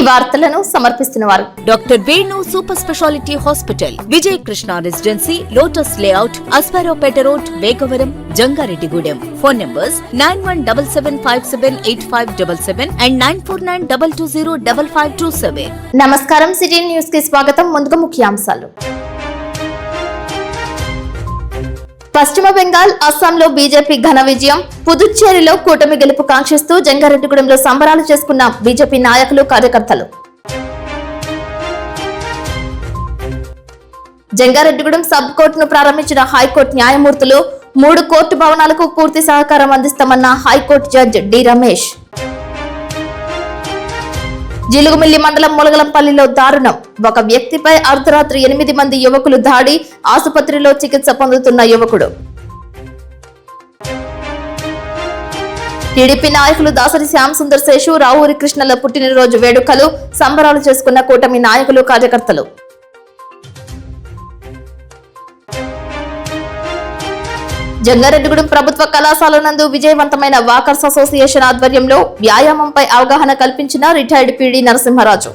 వార్తలను సమర్పిస్తున్న వారు doctor Venu super speciality hospital, Vijaya Krishna residency, lotus layout, Asparopeta road, Vegavaram, Jangareddygudem. Phone numbers 9177578577 and 9492205527. నమస్కారం, సిటీ న్యూస్ కి స్వాగతం. ముందుగా ముఖ్యాంశాలు. పశ్చిమ బెంగాల్, అస్సాంలో బీజేపీ ఘన విజయం. పుదుచ్చేరిలో కూటమి గెలుపు కాంక్షిస్తూ జంగారెడ్డిగూడెంలో సంబరాలు చేసుకున్న బీజేపీ నాయకులు, కార్యకర్తలు. జంగారెడ్డిగూడెం సబ్ కోర్టును ప్రారంభించిన హైకోర్టు న్యాయమూర్తులు. 3 కోర్టు భవనాలకు పూర్తి సహకారం అందిస్తామన్న high court judge D Ramesh. Jilugumilli మండలం ములగలంపల్లిలో దారుణం. ఒక వ్యక్తిపై అర్ధరాత్రి 8 మంది యువకులు దాడి. ఆసుపత్రిలో చికిత్స పొందుతున్న యువకుడు. టీడీపీ నాయకులు దాసరి శ్యామ్ సుందర్ శేషు, రావూరి కృష్ణల పుట్టినరోజు వేడుకలు. సంబరాలు చేసుకున్న కూటమి నాయకులు, కార్యకర్తలు. జంగారెడ్డిగూడెం ప్రభుత్వ కళాశాల నందు విజయవంతమైన వాకర్స్ అసోసియేషన్ ఆధ్వర్యంలో వ్యాయామంపై అవగాహన కల్పించిన రిటైర్డ్ పీడీ నరసింహరాజు.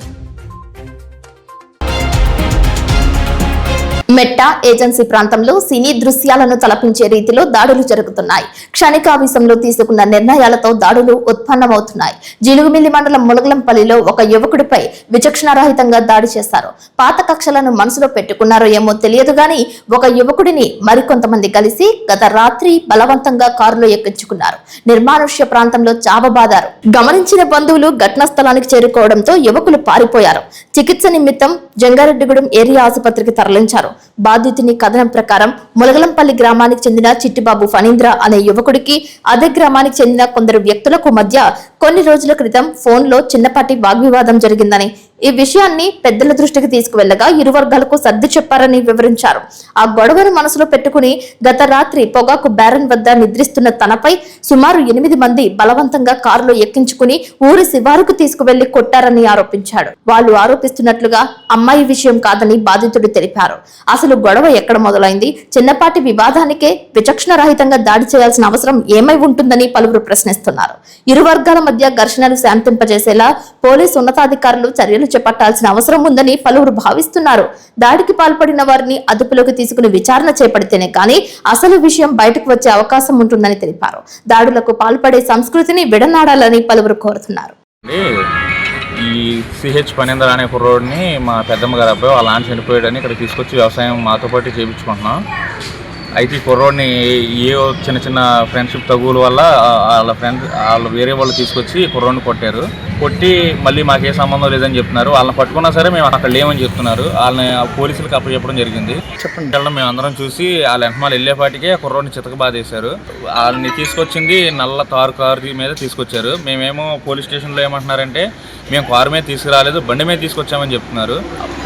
మెట్ట ఏజెన్సీ ప్రాంతంలో సినీ దృశ్యాలను తలపించే రీతిలో దాడులు జరుగుతున్నాయి. క్షణికావేశంలో తీసుకున్న నిర్ణయాలతో దాడులు ఉత్పన్నమవుతున్నాయి. జిలుగుమిల్లి మండలం ములగలంపల్లిలో ఒక యువకుడిపై విచక్షణారహితంగా దాడి చేశారు. పాత కక్షలను మనసులో పెట్టుకున్నారో ఏమో తెలియదు గాని ఒక యువకుడిని మరికొంతమంది కలిసి గత రాత్రి బలవంతంగా కారులో ఎక్కించుకున్నారు. నిర్మానుష్య ప్రాంతంలో చావబాదారు. గమనించిన బంధువులు ఘటనా స్థలానికి చేరుకోవడంతో యువకులు పారిపోయారు. చికిత్స నిమిత్తం జంగారెడ్డిగూడెం ఏరియా ఆసుపత్రికి తరలించారు. బాధితుని కథనం ప్రకారం ములగలంపల్లి గ్రామానికి చెందిన చిట్టిబాబు ఫణీంద్ర అనే యువకుడికి అదే గ్రామానికి చెందిన కొందరు వ్యక్తులకు మధ్య కొన్ని రోజుల క్రితం ఫోన్లో చిన్నపాటి వాగ్వివాదం జరిగిందని, ఈ విషయాన్ని పెద్దల దృష్టికి తీసుకువెళ్లగా ఇరు వర్గాలకు సర్ది చెప్పారని వివరించారు. ఆ గొడవను మనసులో పెట్టుకుని గత రాత్రి పొగాకు బ్యారన్ వద్ద నిద్రిస్తున్న తనపై సుమారు 8 మంది బలవంతంగా కారులో ఎక్కించుకుని ఊరి శివారుకు తీసుకువెళ్లి కొట్టారని ఆరోపించాడు. వాళ్ళు ఆరోపిస్తున్నట్లుగా అమ్మాయి విషయం కాదని బాధితుడు తెలిపారు. అసలు గొడవ ఎక్కడ మొదలైంది? చిన్నపాటి వివాదానికే విచక్షణ రహితంగా దాడి చేయాల్సిన అవసరం ఏమై ఉంటుందని పలువురు ప్రశ్నిస్తున్నారు. ఇరు వర్గాల మధ్య ఘర్షణలు శాంతింపజేసేలా పోలీసు ఉన్నతాధికారులు చర్యలు చేపట్టాల్సిన అవసరం ఉందని పలువురు భావిస్తున్నారు. దాడికి పాల్పడిన వారిని అదుపులోకి తీసుకుని విచారణ చేపడితేనే కానీ అసలు విషయం బయటకు వచ్చే అవకాశం ఉంటుందని తెలిపారు. దాడులకు పాల్పడే సంస్కృతిని విడనాడాలని పలువురు కోరుతున్నారు. ఈ సిహెచ్ ఫణీంద్ర అనే కుర్రోడిని మా పెద్దమ్మ గారు అబ్బాయి వాళ్ళ నాన్న చనిపోయాడని ఇక్కడ తీసుకొచ్చి వ్యవసాయం మాతో పాటు చేయించుకుంటున్నాం. అయితే ఈ కుర్రోడిని చిన్న చిన్న ఫ్రెండ్షిప్ తగువుల వల్ల వాళ్ళు వేరే వాళ్ళు తీసుకొచ్చి కుర్రోడిని కొట్టి మళ్ళీ మాకే సంబంధం లేదని చెప్తున్నారు. వాళ్ళని పట్టుకున్నా సరే మేము అక్కడ లేమని చెప్తున్నారు. వాళ్ళని పోలీసులకు అప్పచెప్పడం జరిగింది. చెప్పండి, మేము అందరం చూసి వాళ్ళ వెంటమాలు వెళ్ళేపాటికే కుర్రోడిని చితకబాదేశారు. వాళ్ళని తీసుకొచ్చింది నల్ల కారు మీద తీసుకొచ్చారు. మేమేమో పోలీస్ స్టేషన్లో ఏమంటున్నారంటే మేము కారు మీద తీసుకురాలేదు, బండి మీద తీసుకొచ్చామని చెప్తున్నారు.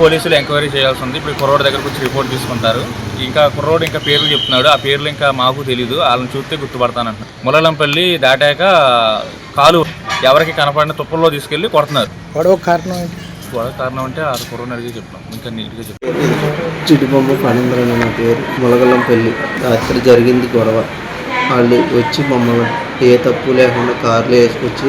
పోలీసులు ఎంక్వైరీ చేయాల్సి ఉంది. ఇప్పుడు కుర్రోడి దగ్గరకు వచ్చి రిపోర్ట్ తీసుకుంటారు. ఇంకా కుర్రోడు ఇంకా పేర్లు చెప్తున్నాడు. ఆ పేర్లు ఇంకా మాకు తెలీదు. వాళ్ళని చూస్తే గుర్తుపడతానంటున్నారు. ములగలంపల్లి దాటాక కాలు ఎవరికి కనపడిన తుప్పల్లో తీసుకెళ్లి కొడుతున్నారు. గొడవ కారణం అంటే ఆ కుర్రోని అడిగి చెప్తాం. ఇంకా నీట్గా చెప్తాం. చిట్టిబాబు ఫణీంద్ర అనే నా పేరు. ములగలంపల్లి రాత్రి జరిగింది గొడవ. వాళ్ళు వచ్చి మమ్మల్ని ఏ తప్పు లేకుండా కార్లో వేసుకొచ్చి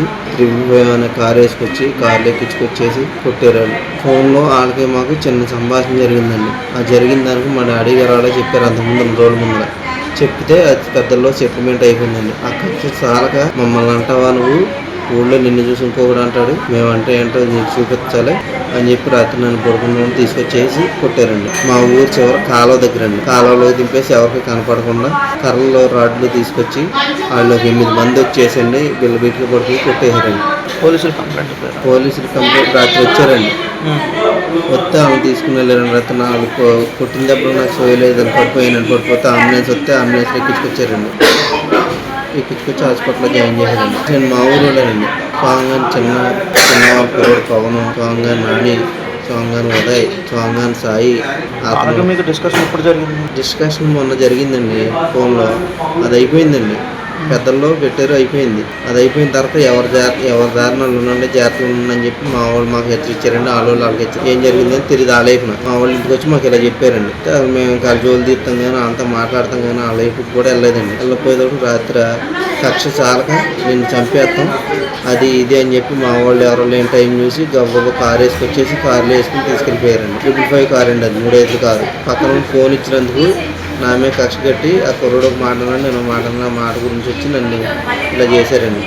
అనే కారు వేసుకొచ్చి కార్లో ఎక్కించుకొచ్చేసి కొట్టారండి. ఫోన్లో వాళ్ళకి మాకు చిన్న సంభాషణ జరిగిందండి. ఆ జరిగిన దానికి మా డాడీ గారు అలా చెప్పారు. అంతకుముందు 2 రోజుల ముందర చెప్తే అది పెద్దల్లో సెటిల్మెంట్ అయిపోయిందండి. ఆ ఖర్చు చాలక మమ్మల్ని అంటావా నువ్వు, ఊళ్ళో నిన్ను చూసి ఇంకొకడు అంటాడు, మేమంటే ఏంటో నీకు చూపించాలి అని చెప్పి రాత్రి నన్ను పడుకున్న తీసుకొచ్చేసి కొట్టారండి. మా ఊరు చివరి కాలువ దగ్గర అండి. కాలువలో దింపేసి ఎవరికి కనపడకుండా కర్రలో రాడ్లు తీసుకొచ్చి వాళ్ళు 8 మంది వచ్చేసండి బిల్ల బీట్లు పడుకుని కొట్టేశారండి. పోలీసులు కంప్లైంట్ రాత్రి వచ్చారండి. వస్తే ఆమె తీసుకుని వెళ్ళారండి. రాత్రి నాకు కొట్టిన దెబ్బలు నాకు సోయలేదని పడిపోతే అంబులెన్స్ వస్తే అంబులెన్స్ ఎక్కించుకొచ్చారండి. ఎక్కించుకొచ్చి హాస్పిటల్లో జాయిన్ చేశారండి. నేను మా ఊళ్ళోనండి. స్వాంగాన్ చిన్న పిల్లడు పవన్, స్వాంగాన్ నాని, స్వాంగాన్ ఉదయ్, స్వాంగాన్ సాయి. మీకు డిస్కషన్ ఎప్పుడు జరిగింది? డిస్కషన్ మొన్న జరిగిందండి ఫోన్లో. అది అయిపోయిందండి. పెద్దల్లో పెట్టారు, అయిపోయింది. అది అయిపోయిన తర్వాత ఎవరి దారినాలు ఉండండి, జాగ్రత్తలు ఉందని చెప్పి మా వాళ్ళు మాకు హెచ్చరించారండి. వాళ్ళకి హెచ్చరి ఏం జరిగిందని తెలియదు. ఆ లైఫ్న మా వాళ్ళ ఇంటికి వచ్చి మాకు ఇలా చెప్పారండి. మేము కలిజోలు తీస్తాం కానీ అంతా మాట్లాడతాం కానీ ఆ లైఫ్కి కూడా వెళ్ళలేదండి. వెళ్ళిపోయేటప్పుడు రాత్రి కక్ష చాలక నిన్ను చంపేస్తాం అది ఇది అని చెప్పి మా వాళ్ళు ఎవరో లేని టైం చూసి గబ్బ కారు వేసుకొచ్చేసి కార్లో వేసుకుని తీసుకెళ్ళిపోయారండి. 555 కారు అండి, అది 3 కారు. పక్కన ఫోన్ ఇచ్చినందుకు నా మీద కక్ష కట్టి ఆ కుర్రోడు ఒక మాట అన్నాడు, నేను మాట గురించి వచ్చి నన్ను ఇలా చేశారండి.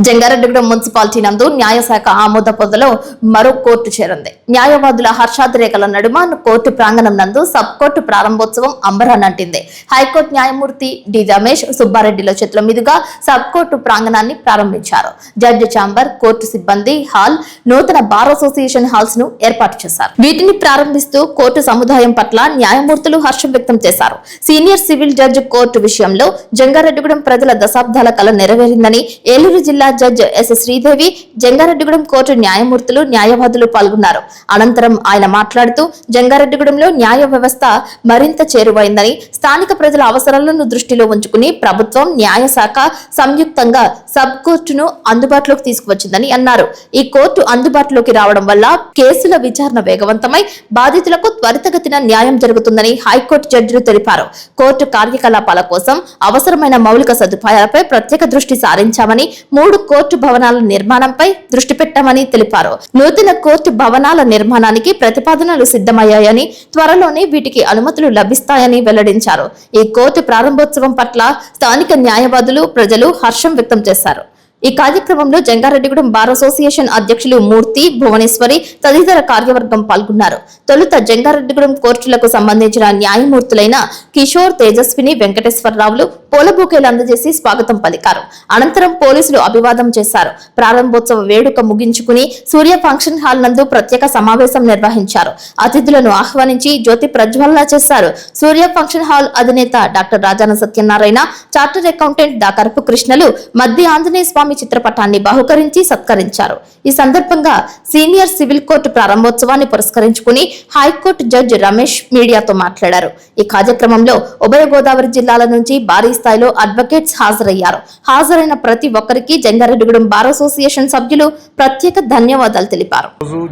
జంగారెడ్డిగూడెం మున్సిపాలిటీ నందు న్యాయశాఖ ఆమోద పొందలో మరో కోర్టు చేరింది. న్యాయవాదుల హర్షాతిరేకల నడుమ కోర్టు ప్రాంగణం నందు సబ్ కోర్టు ప్రారంభోత్సవం అంబరాన్నంటింది. హైకోర్టు న్యాయమూర్తి డి రమేష్ సుబ్బారెడ్డిల చేతుల మీదుగా సబ్ కోర్టు ప్రాంగణాన్ని ప్రారంభించారు. జడ్జి ఛాంబర్, కోర్టు సిబ్బంది హాల్, నూతన బార్ అసోసియేషన్ హాల్స్ ను ఏర్పాటు చేశారు. వీటిని ప్రారంభిస్తూ కోర్టు సముదాయం పట్ల న్యాయమూర్తులు హర్షం వ్యక్తం చేశారు. సీనియర్ సివిల్ జడ్జి కోర్టు విషయంలో జంగారెడ్డిగూడెం ప్రజల దశాబ్దాల కల నెరవేరిందని ఏలూరు జిల్లా judge yes Sridevi, Jangareddygudem court న్యాయమూర్తులు, న్యాయవాదులు పాల్గొన్నారు. అనంతరం ఆయన మాట్లాడుతూ జంగారెడ్డిగూడెంలో న్యాయ వ్యవస్థ మరింత చేరువైందని, స్థానిక ప్రజల అవసరాలను దృష్టిలో ఉంచుకుని ప్రభుత్వం, న్యాయశాఖ సంయుక్తంగా సబ్ కోర్టును అందుబాటులోకి తీసుకువచ్చిందని అన్నారు. ఈ కోర్టు అందుబాటులోకి రావడం వల్ల కేసుల విచారణ వేగవంతమై బాధితులకు త్వరితగతిన న్యాయం జరుగుతుందని హైకోర్టు జడ్జిలు తెలిపారు. కోర్టు కార్యకలాపాల కోసం అవసరమైన మౌలిక సదుపాయాలపై ప్రత్యేక దృష్టి సారించామని, 3 కోర్టు భవనాల నిర్మాణంపై దృష్టి పెట్టామని తెలిపారు. నూతన కోర్టు భవనాల నిర్మాణానికి ప్రతిపాదనలు సిద్ధమయ్యాయని, త్వరలోనే వీటికి అనుమతులు లభిస్తాయని వెల్లడించారు. ఈ కోర్టు ప్రారంభోత్సవం పట్ల స్థానిక న్యాయవాదులు, ప్రజలు హర్షం వ్యక్తం చేశారు. ఈ కార్యక్రమంలో జంగారెడ్డిగూడెం బార్ అసోసియేషన్ అధ్యక్షులు మూర్తి, భువనేశ్వరి తదితర కార్యవర్గం పాల్గొన్నారు. తొలుత జంగారెడ్డిగూడెం కోర్టులకు సంబంధించిన న్యాయమూర్తులైన కిషోర్, తేజస్విని, వెంకటేశ్వరరావులు పూలబొకేలు అందజేసి స్వాగతం పలికారు. అనంతరం పోలీసులు అభివాదం చేశారు. ప్రారంభోత్సవ వేడుక ముగించుకుని సూర్య ఫంక్షన్ హాల్ నందు ప్రత్యేక సమావేశం నిర్వహించారు. అతిథులను ఆహ్వానించి జ్యోతి ప్రజ్వలన చేశారు. సూర్య ఫంక్షన్ హాల్ అధినేత doctor Rajana Satyanarayana, chartered accountant డాకరపు కృష్ణలు మధ్య ఆంజనేయ స్వామి చిత్రపటాన్ని బహుకరించి సత్కరించారు. ఈ సందర్భంగా సీనియర్ సివిల్ కోర్టు ప్రారంభోత్సవాన్ని పురస్కరించుకుని హైకోర్టు జడ్జి రమేష్ మీడియాతో మాట్లాడారు. ఈ కార్యక్రమంలో ఉభయ గోదావరి జిల్లాల నుంచి భారీ స్థాయిలో అడ్వకేట్స్ హాజరయ్యారు. హాజరైన ప్రతి ఒక్కరికి జంగారెడ్డిగూడెం బార్ అసోసియేషన్ సభ్యులు ప్రత్యేక ధన్యవాదాలు తెలిపారు.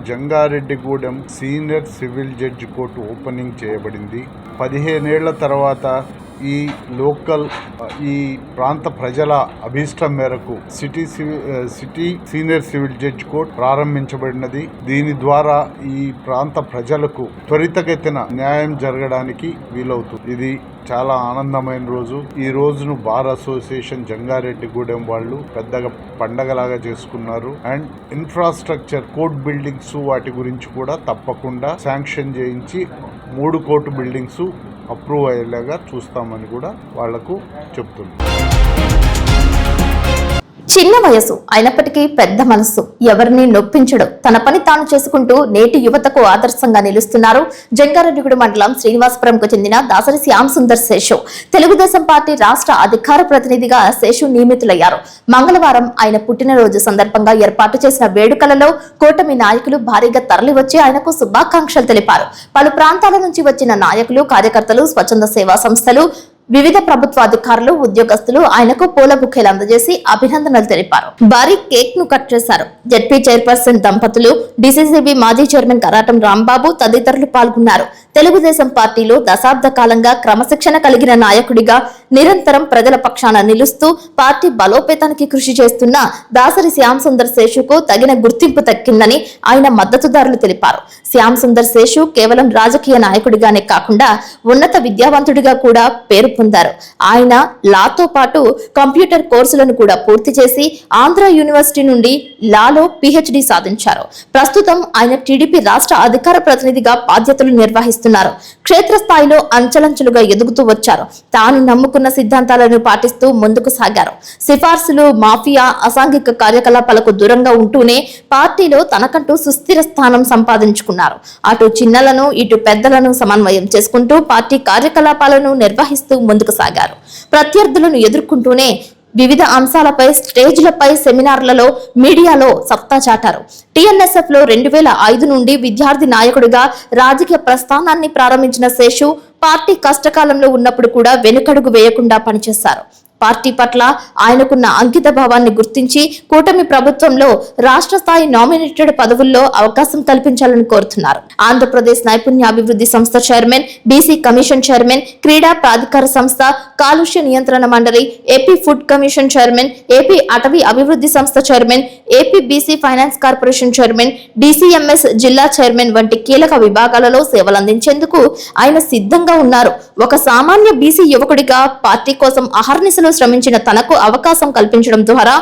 Jangareddygudem senior civil judge court opening చేయబడింది. 15 ఏళ్ల తర్వాత ఈ ప్రాంత ప్రజల అభీష్టం మేరకు city senior civil judge court ప్రారంభించబడినది. దీని ద్వారా ఈ ప్రాంత ప్రజలకు త్వరితగతిన న్యాయం జరగడానికి వీలవుతుంది. ఇది చాలా ఆనందమైన రోజు. ఈ రోజును బార్ అసోసియేషన్ జంగారెడ్డిగూడెం వాళ్ళు పెద్దగా పండగలాగా చేసుకున్నారు. అండ్ ఇన్ఫ్రాస్ట్రక్చర్, కోర్ట్ బిల్డింగ్స్ వాటి గురించి కూడా తప్పకుండా శాంక్షన్ చేయించి 3 కోర్టు బిల్డింగ్స్ అప్రూవ్ అయ్యేలాగా చూస్తామని కూడా వాళ్లకు చెప్తున్నాం. చిన్న వయసు అయినప్పటికీ పెద్ద మనస్సు, ఎవరిని నొప్పించడం, తన పని తాను చేసుకుంటూ నేటి యువతకు ఆదర్శంగా నిలుస్తున్నారు జంగారెడ్డిగూడెం మండలం శ్రీనివాసపురంకు చెందిన దాసరి శ్యామ్ సుందర్ శేషు. తెలుగుదేశం పార్టీ రాష్ట్ర అధికార ప్రతినిధిగా శేషు నియమితులయ్యారు. మంగళవారం ఆయన పుట్టినరోజు సందర్భంగా ఏర్పాటు చేసిన వేడుకలలో కూటమి నాయకులు భారీగా తరలివచ్చి ఆయనకు శుభాకాంక్షలు తెలిపారు. పలు ప్రాంతాల నుంచి వచ్చిన నాయకులు, కార్యకర్తలు, స్వచ్ఛంద సేవా సంస్థలు, వివిధ ప్రభుత్వ అధికారులు, ఉద్యోగస్తులు ఆయనకు పూల బుకేలు అందజేసి అభినందనలు తెలిపారు. భారీ కేక్ ను కట్ చేశారు. జెడ్పీ చైర్పర్సన్ దంపతులు, డీసీసీబీ మాజీ చైర్మన్ కరాటం రాంబాబు తదితరులు పాల్గొన్నారు. తెలుగుదేశం పార్టీలో దశాబ్ద కాలంగా క్రమశిక్షణ కలిగిన నాయకుడిగా నిరంతరం ప్రజల పక్షాన నిలుస్తూ పార్టీ బలోపేతానికి కృషి చేస్తున్న దాసరి శ్యామ్ సుందర్ శేషుకు తగిన గుర్తింపు దక్కిందని ఆయన మద్దతుదారులు తెలిపారు. శ్యామ్ సుందర్ శేషు కేవలం రాజకీయ నాయకుడిగానే కాకుండా ఉన్నత విద్యావంతుడిగా కూడా పేరు పొందారు. ఆయన లాతో పాటు కంప్యూటర్ కోర్సులను కూడా పూర్తి చేసి ఆంధ్ర యూనివర్సిటీ నుండి లాలో PhD సాధించారు. ప్రస్తుతం ఆయన టీడీపీ రాష్ట్ర అధికార ప్రతినిధిగా బాధ్యతలు నిర్వహిస్తున్నారు. క్షేత్రస్థాయిలో అంచెలంచెలుగా ఎదుగుతూ వచ్చారు. తాను నమ్ముకున్న సిద్ధాంతాలను పాటిస్తూ ముందుకు సాగారు. సిఫార్సులు, మాఫియా, అసాంఘిక కార్యకలాపాలకు దూరంగా ఉంటూనే పార్టీలో తనకంటూ సుస్థిర స్థానం సంపాదించుకున్నారు. అటు చిన్నలను, ఇటు పెద్దలను సమన్వయం చేసుకుంటూ పార్టీ కార్యకలాపాలను నిర్వహిస్తూ ముందుకు సాగారు. ప్రత్యర్థులను ఎదుర్కొంటూనే వివిధ అంశాలపై స్టేజ్లపై, సెమినార్లలో, మీడియాలో సత్తా చాటారు. TNSF లో 2005 నుండి విద్యార్థి నాయకుడిగా రాజకీయ ప్రస్థానాన్ని ప్రారంభించిన శేషు పార్టీ కష్టకాలంలో ఉన్నప్పుడు కూడా వెనుకడుగు వేయకుండా పనిచేశారు. పార్టీ పట్ల ఆయనకున్న అంకిత భావాన్ని గుర్తించి కూటమి ప్రభుత్వంలో రాష్ట్ర స్థాయి నామినేటెడ్ పదవుల్లో అవకాశం కల్పించాలని కోరుతున్నారు. ఆంధ్రప్రదేశ్ నైపుణ్యాభివృద్ధి సంస్థ చైర్మన్, బీసీ కమిషన్ చైర్మన్, క్రీడా ప్రాధికార సంస్థ, కాలుష్య నియంత్రణ మండలి, AP food commission chairman, AP అటవీ అభివృద్ధి సంస్థ chairman, AP BC finance corporation chairman, DCMS జిల్లా చైర్మన్ వంటి కీలక విభాగాలలో సేవలందించేందుకు ఆయన సిద్ధంగా ఉన్నారు. ఒక సామాన్య బీసీ యువకుడిగా పార్టీ కోసం అహర్నిశలు శ్రమించిన తనకు అవకాశం కల్పించడం ద్వారా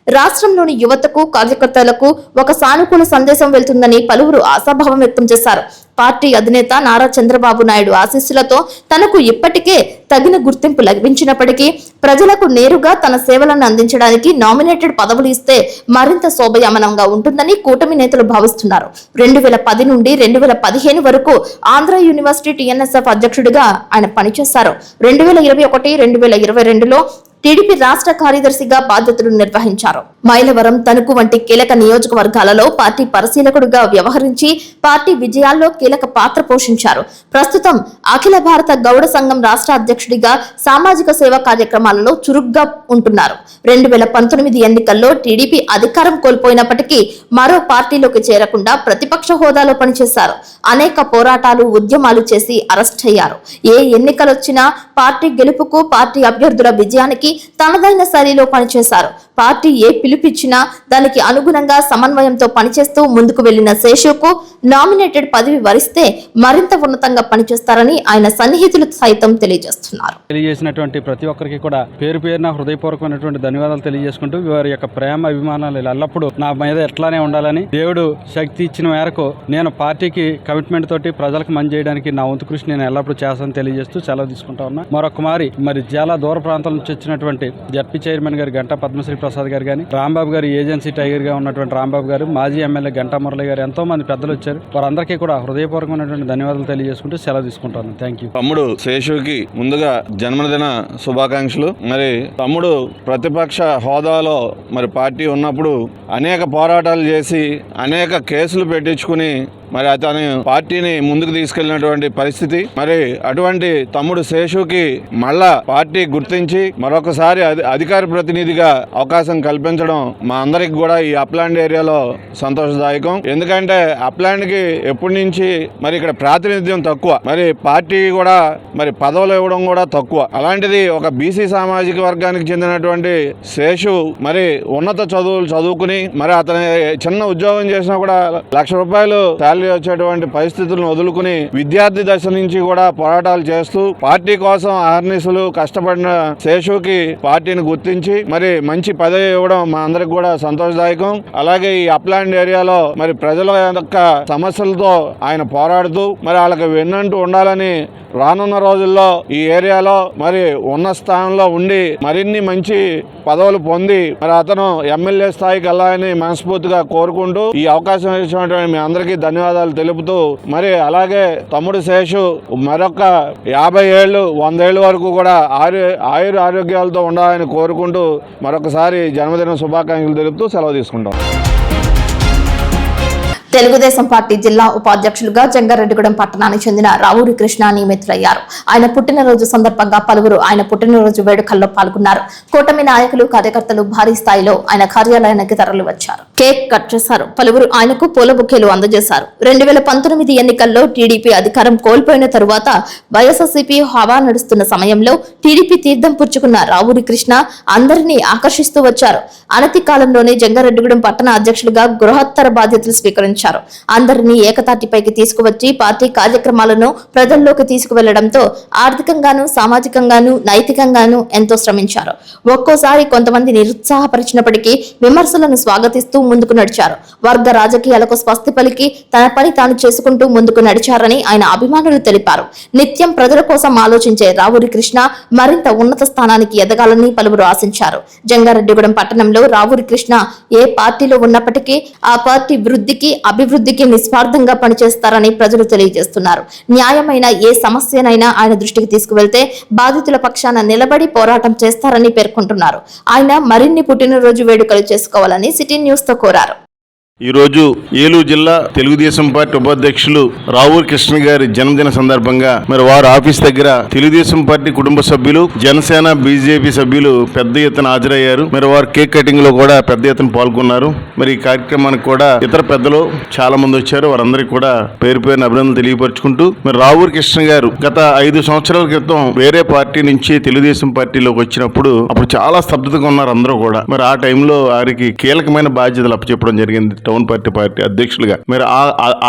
రాష్ట్రంలోని యువతకు, కార్యకర్తలకు ఒక సానుకూల సందేశం వెళ్తుందని పలువురు ఆశాభావం వ్యక్తం చేశారు. పార్టీ అధినేత నారా చంద్రబాబు నాయుడు ఆశీస్సులతో తనకు ఇప్పటికే తగిన గుర్తింపు లభించినప్పటికీ ప్రజలకు నేరుగా తన సేవలను అందించడానికి నామినేటెడ్ పదవులు ఇస్తే మరింత శోభయామనంగా ఉంటుందని కూటమి నేతలు భావిస్తున్నారు. 2010 నుండి 2015 వరకు ఆంధ్ర యూనివర్సిటీ టీఎన్ఎస్ఎఫ్ అధ్యక్షుడిగా ఆయన పనిచేశారు. 2021-2022లో టీడీపీ రాష్ట్ర కార్యదర్శిగా బాధ్యతలు నిర్వహించారు. మైలవరం, తణుకు వంటి కీలక నియోజకవర్గాలలో పార్టీ పరిశీలకుడిగా వ్యవహరించి పార్టీ విజయాల్లో కీలక పాత్ర పోషించారు. ప్రస్తుతం అఖిల భారత గౌడ సంఘం రాష్ట్ర అధ్యక్షుడిగా సామాజిక సేవా కార్యక్రమాలలో చురుగ్గా ఉంటున్నారు. 2019 ఎన్నికల్లో టీడీపీ అధికారం కోల్పోయినప్పటికీ మరో పార్టీలోకి చేరకుండా ప్రతిపక్ష హోదాలో పనిచేశారు. అనేక పోరాటాలు, ఉద్యమాలు చేసి అరెస్ట్ అయ్యారు. ఏ ఎన్నికలొచ్చినా పార్టీ గెలుపుకు, పార్టీ అభ్యర్థుల విజయానికి తనదైన శైలిలో పనిచేశారు. పార్టీ ఏ పిలుపిచ్చినా దానికి అనుగుణంగా సమన్వయంతో పనిచేస్తూ ముందుకు వెళ్లిన శేషుకు నామినేటెడ్ పదవి వరిస్తే మరింత ఉన్నతంగా పనిచేస్తారని ఆయన సన్నిహితులు సైతం తెలియజేసినటువంటి ప్రతి ఒక్కరికి కూడా పేరు పేరున హృదయపూర్వకమైనటువంటి ధన్యవాదాలు తెలియజేసుకుంటూ వారి యొక్క ప్రేమ, అభిమానాలు ఎల్లప్పుడూ నా మీద ఎట్లానే ఉండాలని, దేవుడు శక్తి ఇచ్చిన మేరకు నేను పార్టీకి కమిట్మెంట్ తోటి ప్రజలకు మంచి చేయడానికి నా వంతు కృషి నేను ఎల్లప్పుడూ చేస్తానని తెలియజేస్తూ సెలవు తీసుకుంటా ఉన్నా. మరొక మరి చాలా దూర ప్రాంతాల నుంచి వచ్చినటువంటి జడ్పీ చైర్మన్ గారు గంటా పద్మశ్రీ ప్రసాద్ గారు కానీ, రాంబాబు గారు ఏజెన్సీ టైగర్ గా ఉన్నటువంటి రాంబాబు గారు, మాజీ ఎమ్మెల్యే గంటా మురళి గారు, ఎంతో మంది పెద్దలు వచ్చారు. వారందరికీ కూడా హృదయపూర్వకమైనటువంటి ధన్యవాదాలు తెలియజేసుకుంటూ సెలవు తీసుకుంటాను. Thank you. తమ్ముడు శేషుకి ముందుగా జన్మదిన శుభాకాంక్షలు. మరి తమ్ముడు ప్రతిపక్ష హోదాలో మరి పార్టీ ఉన్నప్పుడు అనేక పోరాటాలు చేసి అనేక కేసులు పెట్టించుకుని మరి అతను పార్టీని ముందుకు తీసుకెళ్లినటువంటి పరిస్థితి. మరి అటువంటి తమ్ముడు శేషుకి మళ్ళా పార్టీ గుర్తించి మరొకసారి అధికార ప్రతినిధిగా అవకాశం కల్పించడం మా అందరికి కూడా ఈ అప్లాండ్ ఏరియాలో సంతోషదాయకం. ఎందుకంటే అప్లాండ్ కి ఎప్పటి నుంచి మరి ఇక్కడ ప్రాతినిధ్యం తక్కువ, మరి పార్టీ కూడా మరి పదవులు ఇవ్వడం కూడా తక్కువ. అలాంటిది ఒక బీసీ సామాజిక వర్గానికి చెందినటువంటి శేషు మరి ఉన్నత చదువులు చదువుకుని మరి అతని చిన్న ఉద్యోగం చేసినా కూడా ₹1,00,000 వచ్చేటువంటి పరిస్థితులను వదులుకుని విద్యార్థి దశ నుంచి కూడా పోరాటాలు చేస్తూ పార్టీ కోసం అహర్నిశలు కష్టపడిన శేషుకి పార్టీని గుర్తించి మరి మంచి పదవి ఇవ్వడం మా అందరికి కూడా సంతోషదాయకం. అలాగే ఈ అప్లాండ్ ఏరియాలో మరి ప్రజల యొక్క సమస్యలతో ఆయన పోరాడుతూ మరి వాళ్ళకి వెన్నంటూ ఉండాలని రానున్న రోజుల్లో ఈ ఏరియాలో మరి ఉన్న స్థానంలో ఉండి మరిన్ని మంచి పదవులు పొంది మరి అతను ఎమ్మెల్యే స్థాయికి వెళ్ళాలని మనస్ఫూర్తిగా కోరుకుంటూ ఈ అవకాశం ఇచ్చినటువంటి మీ అందరికీ ధన్యవాదాలు తెలుపుతూ మరి అలాగే తమ్ముడు శేషు మరొక 50 ఏళ్ళు 100 ఏళ్ళ వరకు కూడా ఆయుర ఆరోగ్యాలతో ఉండాలని కోరుకుంటూ మరొకసారి జన్మదిన శుభాకాంక్షలు తెలుపుతూ సెలవు తీసుకుంటాం. తెలుగుదేశం పార్టీ జిల్లా ఉపాధ్యక్షులుగా జంగారెడ్డిగూడెం పట్టణానికి చెందిన రావూరి కృష్ణ నియమితులయ్యారు. ఆయన పుట్టినరోజు సందర్భంగా పలువురు ఆయన పుట్టినరోజు వేడుకల్లో పాల్గొన్నారు. కూటమి నాయకులు, కార్యకర్తలు భారీ స్థాయిలో ఆయన కార్యాలయానికి తరలి వచ్చారు. కేక్ కట్ చేశారు. పలువురు ఆయనకు పూల బొకేలు అందజేశారు. 2019 ఎన్నికల్లో టీడీపీ అధికారం కోల్పోయిన తరువాత వైఎస్ఆర్సీపీ హవా నడుస్తున్న సమయంలో టీడీపీ తీర్థం పుచ్చుకున్న రావూరి కృష్ణ అందరినీ ఆకర్షిస్తూ వచ్చారు. అనతి కాలంలోనే జంగారెడ్డిగూడెం పట్టణ అధ్యక్షులుగా గృహోత్తర బాధ్యతలు స్వీకరించారు. అందరినీ ఏకతాటిపైకి తీసుకువచ్చి పార్టీ కార్యక్రమాలను ప్రజల్లోకి తీసుకువెళ్లడంతో ఆర్థికంగానూ, సామాజికంగానూ, నైతికంగానూ ఎంతో శ్రమించారు. ఒక్కోసారి కొంతమంది నిరుత్సాహపరిచినప్పటికీ విమర్శలను స్వాగతిస్తూ ముందుకు నడిచారు. వర్గ రాజకీయాలకు స్వస్తి పలికి తన పని తాను చేసుకుంటూ ముందుకు నడిచారని ఆయన అభిమానులు తెలిపారు. నిత్యం ప్రజల కోసం ఆలోచించే రావూరి కృష్ణ మరింత ఉన్నత స్థానానికి ఎదగాలని పలువురు ఆశించారు. జంగారెడ్డిగూడెం పట్టణంలో రావూరి కృష్ణ ఏ పార్టీలో ఉన్నప్పటికీ ఆ పార్టీ వృద్ధికి, అభివృద్ధికి నిస్వార్థంగా పనిచేస్తారని ప్రజలు తెలియజేస్తున్నారు. న్యాయమైన ఏ సమస్యనైనా ఆయన దృష్టికి తీసుకువెళ్తే బాధితుల పక్షాన నిలబడి పోరాటం చేస్తారని పేర్కొంటున్నారు. ఆయన మరిన్ని పుట్టినరోజు వేడుకలు చేసుకోవాలని సిటీ న్యూస్ తో కోరారు. ఈరోజు ఏలూరు జిల్లా తెలుగుదేశం పార్టీ ఉపాధ్యక్షులు రావూరి కృష్ణ గారి జన్మదిన సందర్భంగా మరి వారి ఆఫీస్ దగ్గర తెలుగుదేశం పార్టీ కుటుంబ సభ్యులు, జనసేన, బీజేపీ సభ్యులు పెద్ద ఎత్తున హాజరయ్యారు. మరి వారు కేక్ కటింగ్ లో కూడా పెద్ద ఎత్తున పాల్గొన్నారు. మరి ఈ కార్యక్రమానికి కూడా ఇతర పెద్దలు చాలా మంది వచ్చారు. వారందరికీ కూడా పేరు పేరున అభినందనలు తెలియపరుచుకుంటూ, మరి రావూరి కృష్ణ గారు గత 5 సంవత్సరాల క్రితం వేరే పార్టీ నుంచి తెలుగుదేశం పార్టీలోకి వచ్చినప్పుడు అప్పుడు చాలా స్తబ్దతగా ఉన్నారు అందరూ కూడా. మరి ఆ టైంలో వారికి కీలకమైన బాధ్యతలు అప్పచెప్పడం జరిగింది టౌన్ పార్టీ అధ్యక్షులుగా. మరి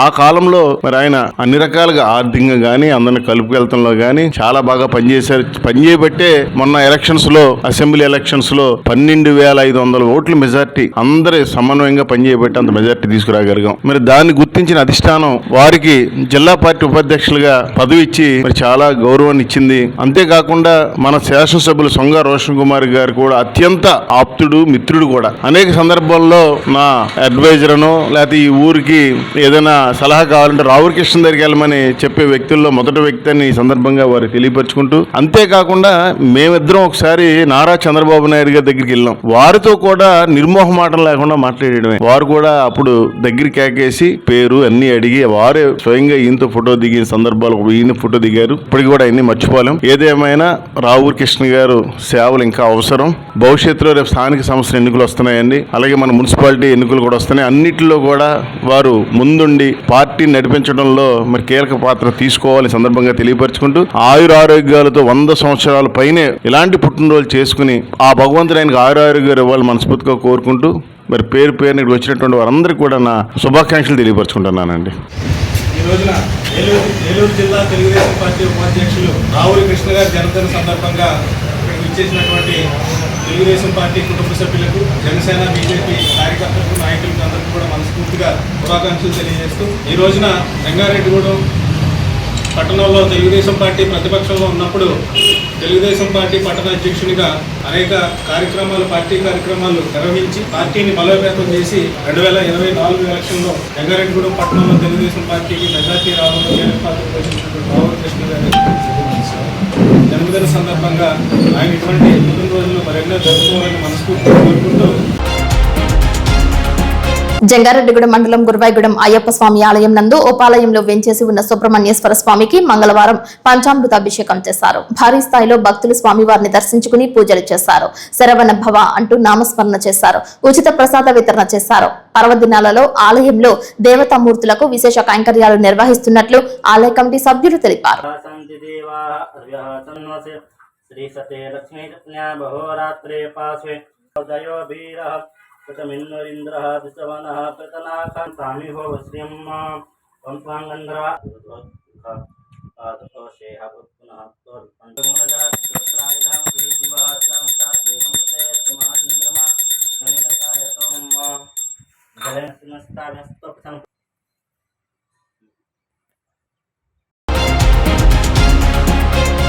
ఆ కాలంలో మరి ఆయన అన్ని రకాలుగా ఆర్థికంగా గానీ అందరిని కలుపుకెళ్తంలో గానీ చాలా బాగా పనిచేశారు. పనిచేయబట్టే మొన్న ఎలక్షన్స్ లో, అసెంబ్లీ ఎలక్షన్స్ లో 12,500 ఓట్ల మెజార్టీ, అందరి సమన్వయంగా పనిచేయబట్టి అంత మెజార్టీ తీసుకురాగలిగాం. మరి దాన్ని గుర్తించిన అధిష్టానం వారికి జిల్లా పార్టీ ఉపాధ్యక్షులుగా పదవి ఇచ్చి మరి చాలా గౌరవాన్ని ఇచ్చింది. అంతేకాకుండా మన శాసనసభ్యులు సొంగ రోషన్ కుమార్ గారు కూడా అత్యంత ఆప్తుడు, మిత్రుడు కూడా. అనేక సందర్భాల్లో నా అడ్వైజర్ లేకపోతే ఈ ఊరికి ఏదైనా సలహా కావాలంటే రావూరి కృష్ణ దగ్గరికి వెళ్ళమని చెప్పే వ్యక్తుల్లో మొదటి వ్యక్తి అని ఈ సందర్భంగా వారు తెలియపరుచుకుంటూ, అంతేకాకుండా మేమిద్దరం ఒకసారి నారా చంద్రబాబు నాయుడు గారి దగ్గరికి వెళ్ళాం. వారితో కూడా నిర్మోహమాటం లేకుండా మాట్లాడేయడమే. వారు కూడా అప్పుడు దగ్గర కేకేసి పేరు అన్ని అడిగి వారే స్వయంగా ఈయనతో ఫోటో దిగిన సందర్భాలు ఈయన ఫోటో దిగారు. ఇప్పటికి కూడా అన్ని మర్చిపోలేం. ఏదేమైనా రావూరి కృష్ణ గారు సేవలు ఇంకా అవసరం. భవిష్యత్తులో రేపు స్థానిక సంస్థల ఎన్నికలు వస్తున్నాయండి, అలాగే మన మున్సిపాలిటీ ఎన్నికలు కూడా వస్తున్నాయి. అన్నిటిలో కూడా వారు ముందుండి పార్టీని నడిపించడంలో మరి కీలక పాత్ర తీసుకోవాలి సందర్భంగా తెలియపరుచుకుంటూ, ఆయురారోగ్యాలతో 100 సంవత్సరాల పైనే ఇలాంటి పుట్టినరోజులు చేసుకుని ఆ భగవంతుడు ఆయనకు ఆయురారోగ్యాలు ఇవ్వాలి మనస్ఫూర్తిగా కోరుకుంటూ, మరి పేరు పేరుని వచ్చినటువంటి వారందరికీ కూడా నా శుభాకాంక్షలు తెలియపరుచుకుంటున్నానండి. ఈ రోజున ఏలూరు జిల్లా తెలుగుదేశం పార్టీ ఉపాధ్యక్షులు రావూరి కృష్ణ గారి జన్మదిన సందర్భంగా ఇక్కడికి విచ్చేసినటువంటి తెలుగుదేశం పార్టీ కుటుంబ సభ్యులకు, జనసేన, బీజేపీ కార్యకర్తలకు, నాయకులకు అందరికీ కూడా మనస్ఫూర్తిగా శుభాకాంక్షలు తెలియజేస్తూ, ఈ రోజున రంగారెడ్డిగూడెం పట్టణంలో తెలుగుదేశం పార్టీ ప్రతిపక్షంలో ఉన్నప్పుడు తెలుగుదేశం పార్టీ పట్టణ అధ్యక్షునిగా అనేక పార్టీ కార్యక్రమాలు నిర్వహించి పార్టీని బలోపేతం చేసి 2024 ఎలక్షన్లో రంగారెడ్డిగూడెం పట్టణంలో తెలుగుదేశం పార్టీకి మెజార్టీ రావడంలో కీలక పాత్ర పోషించినటువంటి రావూరి కృష్ణ గారి జన్మదిన సందర్భంగా ఆయన ఇటువంటి ముందు రోజులు మరెన్నో జరుపుకోవాలని మనస్ఫూర్తిగా కోరుకుంటూ, జంగారెడ్డిగూడెం మండలం గురువాయిగూడెం అయ్యప్ప స్వామి ఆలయం నందు ఉపాలయంలో వెంచేసి ఉన్న సుబ్రహ్మణ్యేశ్వర స్వామికి మంగళవారం పంచామృత అభిషేకం చేశారు. భారీ స్థాయిలో భక్తులు స్వామివారిని దర్శించుకుని పూజలు చేశారు. శరవణ భవ అంటూ నామస్మరణ చేశారు. ఉచిత ప్రసాద వితరణ చేశారు. పర్వదినాలలో ఆలయంలో దేవతామూర్తులకు విశేష కైంకర్యాలు నిర్వహిస్తున్నట్లు ఆలయ కమిటీ సభ్యులు తెలిపారు. कृतमिन्नरिन्द्रः दिशवनः प्रतनाकं सामिहो वश्यम् पंसांगंध्रा आदोषेह पुनः तोर पंचमोदः सुत्रायधाम विदिवः दामता देहमते समाचंद्रमा गणितकाय सोम जलनस्ताव्यस्तोक्तं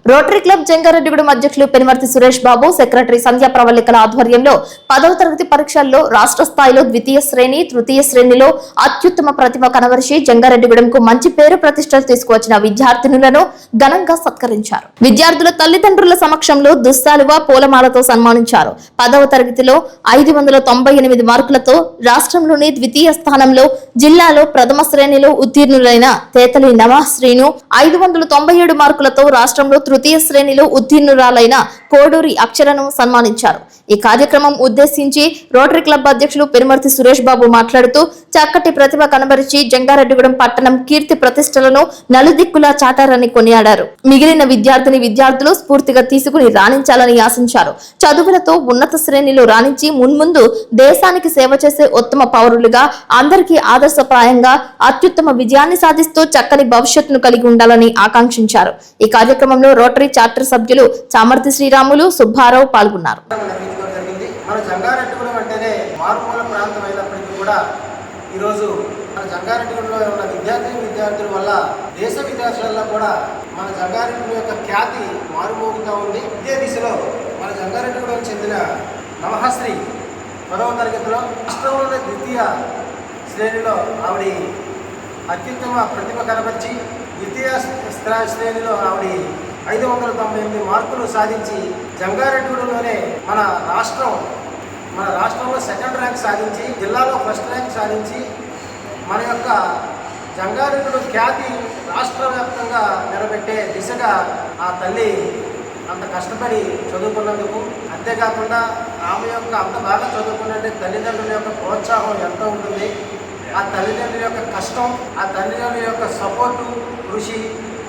రోటరీ క్లబ్ జంగారెడ్డిగూడెం అధ్యక్షులు పెనుమర్తి సురేష్ బాబు, సెక్రటరీ సంధ్యా ప్రవళికల ఆధ్వర్యంలో 10వ తరగతి పరీక్షల్లో రాష్ట్ర స్థాయిలో ద్వితీయ శ్రేణి, తృతీయ శ్రేణిలో అత్యుత్తమ ప్రతిభ కనబరిచి జంగారెడ్డిగూడెంకు మంచి పేరు ప్రతిష్టలు తీసుకువచ్చిన విద్యార్థినులను ఘనంగా సత్కరించారు. విద్యార్థుల తల్లిదండ్రుల సమక్షంలో దుస్సాలువ, పూలమాలతో సన్మానించారు. 10వ తరగతిలో 598 మార్కులతో రాష్ట్రంలోని ద్వితీయ స్థానంలో, జిల్లాలో ప్రథమ శ్రేణిలో ఉత్తీర్ణులైన తేతలి నవాశ్రీను 597 మార్కులతో రాష్ట్రంలో తృతీయ శ్రేణిలో ఉత్తీర్ణురాలైన కోడూరి అక్షరను సన్మానించారు. ఈ కార్యక్రమం ఉద్దేశించి రోటరీ క్లబ్ అధ్యక్షులు పెనుమర్తి సురేష్ బాబు మాట్లాడుతూ, చక్కటి ప్రతిభ కనబరిచి జంగారెడ్డిగూడెం పట్టణం కీర్తి ప్రతిష్టలను నలుదిక్కులా చాటారని కొనియాడారు. మిగిలిన విద్యార్థులు స్ఫూర్తిగా తీసుకుని రాణించాలని ఆశించారు. చదువులతో ఉన్నత శ్రేణిలో రాణించి మున్ముందు దేశానికి సేవ చేసే ఉత్తమ పౌరులుగా, అందరికీ ఆదర్శప్రాయంగా అత్యుత్తమ విజయాన్ని సాధిస్తూ చక్కని భవిష్యత్తును కలిగి ఉండాలని ఆకాంక్షించారు. ఈ కార్యక్రమంలో రోటరీ చార్టర్ సభ్యులు చామర్తి శ్రీరాములు, సుబ్బారావు పాల్గొన్నారు. మన జంగారెడ్డిగూడెం అంటేనే మారుమూల ప్రాంతం అయినప్పటికీ కూడా ఈరోజు మన జంగారెడ్డిగూడెంలో ఉన్న విద్యార్థుల వల్ల దేశ విదేశాల్లో కూడా మన జంగారెడ్డిగూడెం యొక్క ఖ్యాతి మారుమోగుతూ ఉంది. ఇదే దిశలో మన జంగారెడ్డిగూడెం చెందిన నవహశ్రీ 10వ తరగతిలో రాష్ట్రంలోనే ద్వితీయ శ్రేణిలో ఆవిడ అత్యుత్తమ ప్రతిభ కనబర్చి, ద్వితీయ శ్రేణిలో ఆవిడ 598 మార్కులు సాధించి జంగారెడ్డిగూడెంలోనే మన రాష్ట్రం మన రాష్ట్రంలో సెకండ్ ర్యాంక్ సాధించి జిల్లాలో ఫస్ట్ ర్యాంక్ సాధించి మన యొక్క జంగారెడ్డి ఖ్యాతి రాష్ట్ర వ్యాప్తంగా నిలబెట్టే దిశగా ఆ తల్లి అంత కష్టపడి చదువుకున్నందుకు, అంతేకాకుండా ఆమె యొక్క అంత బాగా చదువుకున్నట్టే తల్లిదండ్రుల యొక్క ప్రోత్సాహం ఎంత ఉంటుంది, ఆ తల్లిదండ్రుల యొక్క కష్టం, ఆ తల్లిదండ్రుల యొక్క సపోర్టు, కృషి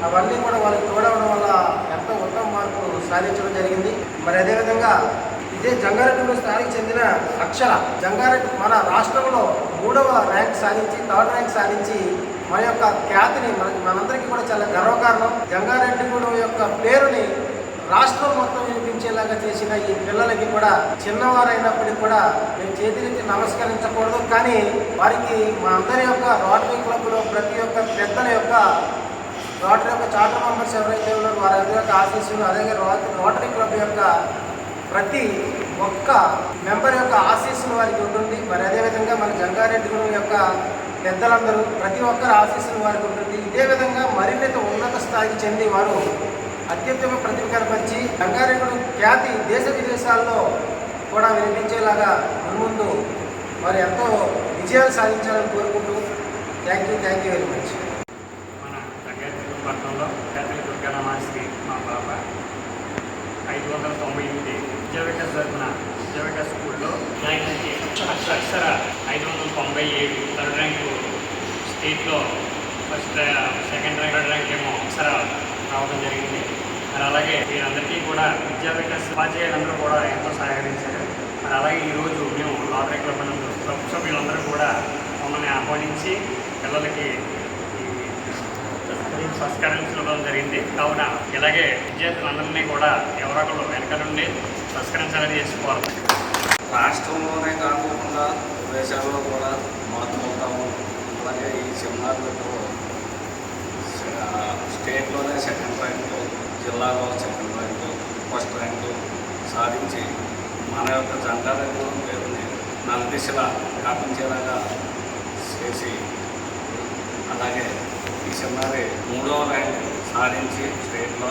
అవన్నీ కూడా వాళ్ళకి తోడవడం వల్ల ఎంతో ఉత్తమ మార్పు సాధించడం జరిగింది. మరి అదేవిధంగా ఇదే జంగారెడ్డి స్థాయికి చెందిన అక్షర జంగారెడ్డి మన రాష్ట్రంలో 3వ ర్యాంక్ సాధించి 3rd ర్యాంక్ సాధించి మన యొక్క ఖ్యాతిని మనందరికీ కూడా చాలా గర్వకారణం. జంగారెడ్డిగూడెం యొక్క పేరుని రాష్ట్రం మొత్తం వినిపించేలాగా చేసిన ఈ పిల్లలకి కూడా చిన్నవారైనప్పటికీ కూడా మేము చేతులెత్తి నమస్కరించకూడదు, కానీ వారికి మా అందరి యొక్క రోటరీ క్లబ్లో ప్రతి ఒక్క పెద్దల యొక్క రోటరీ యొక్క చార్టర్ మెంబర్స్ ఎవరైతే ఉన్నారో వారి యొక్క ఆశీస్సులు, అదే రోటరీ క్లబ్ యొక్క ప్రతి ఒక్క మెంబర్ యొక్క ఆశీస్సులు వారికి ఉంటుంది. మరి అదేవిధంగా మన జంగారెడ్డిగూడెం యొక్క పెద్దలందరూ ప్రతి ఒక్కరి ఆశీస్సులు వారికి ఉంటుంది. ఇదే విధంగా మరింత ఉన్నత స్థాయికి చెంది వారు అత్యుత్తమ ప్రతిభ కనపరిచి జంగారెడ్డిగూడెం ఖ్యాతి దేశ విదేశాల్లో కూడా వినిపించేలాగా ముందు వారు ఎంతో విజయాలు సాధించాలని కోరుకుంటూ థ్యాంక్ యూ వెరీ మచ్. మన జంగారెడ్డిగూడెం పట్టణంలో ఖ్యాతి దుర్గానమాశ్రీ మా పాప 598 విద్యావికాస్ తరఫున విద్యావికాస్ స్కూల్లో జాయిన్ అయ్యి అక్షర 597 3rd ర్యాంకు స్టేట్లో సెకండ్ ర్యాంక్ 3rd ర్యాంక్ ఏమో అక్షర రావడం జరిగింది. మరి అలాగే వీరందరికీ కూడా విద్యావికాస్ ఉపాధ్యాయులందరూ కూడా ఎంతో సహకరించారు. మరి అలాగే ఈరోజు మేము లాటరీ క్లబ్ నందు క్లబ్ సభ్యులందరూ కూడా మమ్మల్ని ఆహ్వానించి పిల్లలకి సంస్కరించడం జరిగింది. కావున ఇలాగే విద్యార్థులందరినీ కూడా ఎవరొకరు వెనక నుండి సంస్కరించాలని చేసుకోవాలి. రాష్ట్రంలోనే కాకుండా దేశాల్లో కూడా మారుతుంటాము. అలాగే ఈ సెమినార్లకు స్టేట్లోనే సెకండ్ ర్యాంకు, జిల్లాలో సెకండ్ ర్యాంకు, ఫస్ట్ ర్యాంకు సాధించి మన యొక్క జంగారెడ్డిగూడెం పేరుని నలుదిశలా వ్యాపించేలాగా చేసి, అలాగే ఈ సెమినార్ 3వ ర్యాంక్ సాధించి స్టేట్లో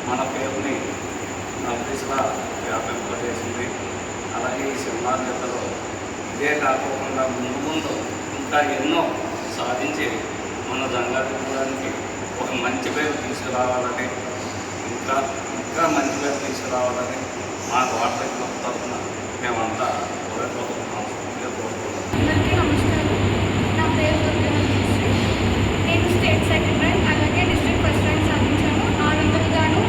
మన పేరుని నలుదిశలా వ్యాపింపజేసింది. అలాగే ఈ సెమినార్ జతలో ఇదే కాకుండా ముందు ఇంకా ఎన్నో సాధించి మన జంగారెడ్డిగూడెంకి ఒక మంచి పేరు తీసుకురావాలని, ఇంకా మంచి పేరు తీసుకురావాలని మా రోటరీ క్లబ్ తరఫున మేమంతా కోరుకుంటున్నాం. అందరికీ నమస్కారం. నా పేరు దుర్గానమాశ్రీ. నేను స్టేట్ సెకండ్ ర్యాంక్ అలాగే డిస్ట్రిక్ట్ ఫస్ట్ ర్యాంక్ సాధించాను. 600 గాను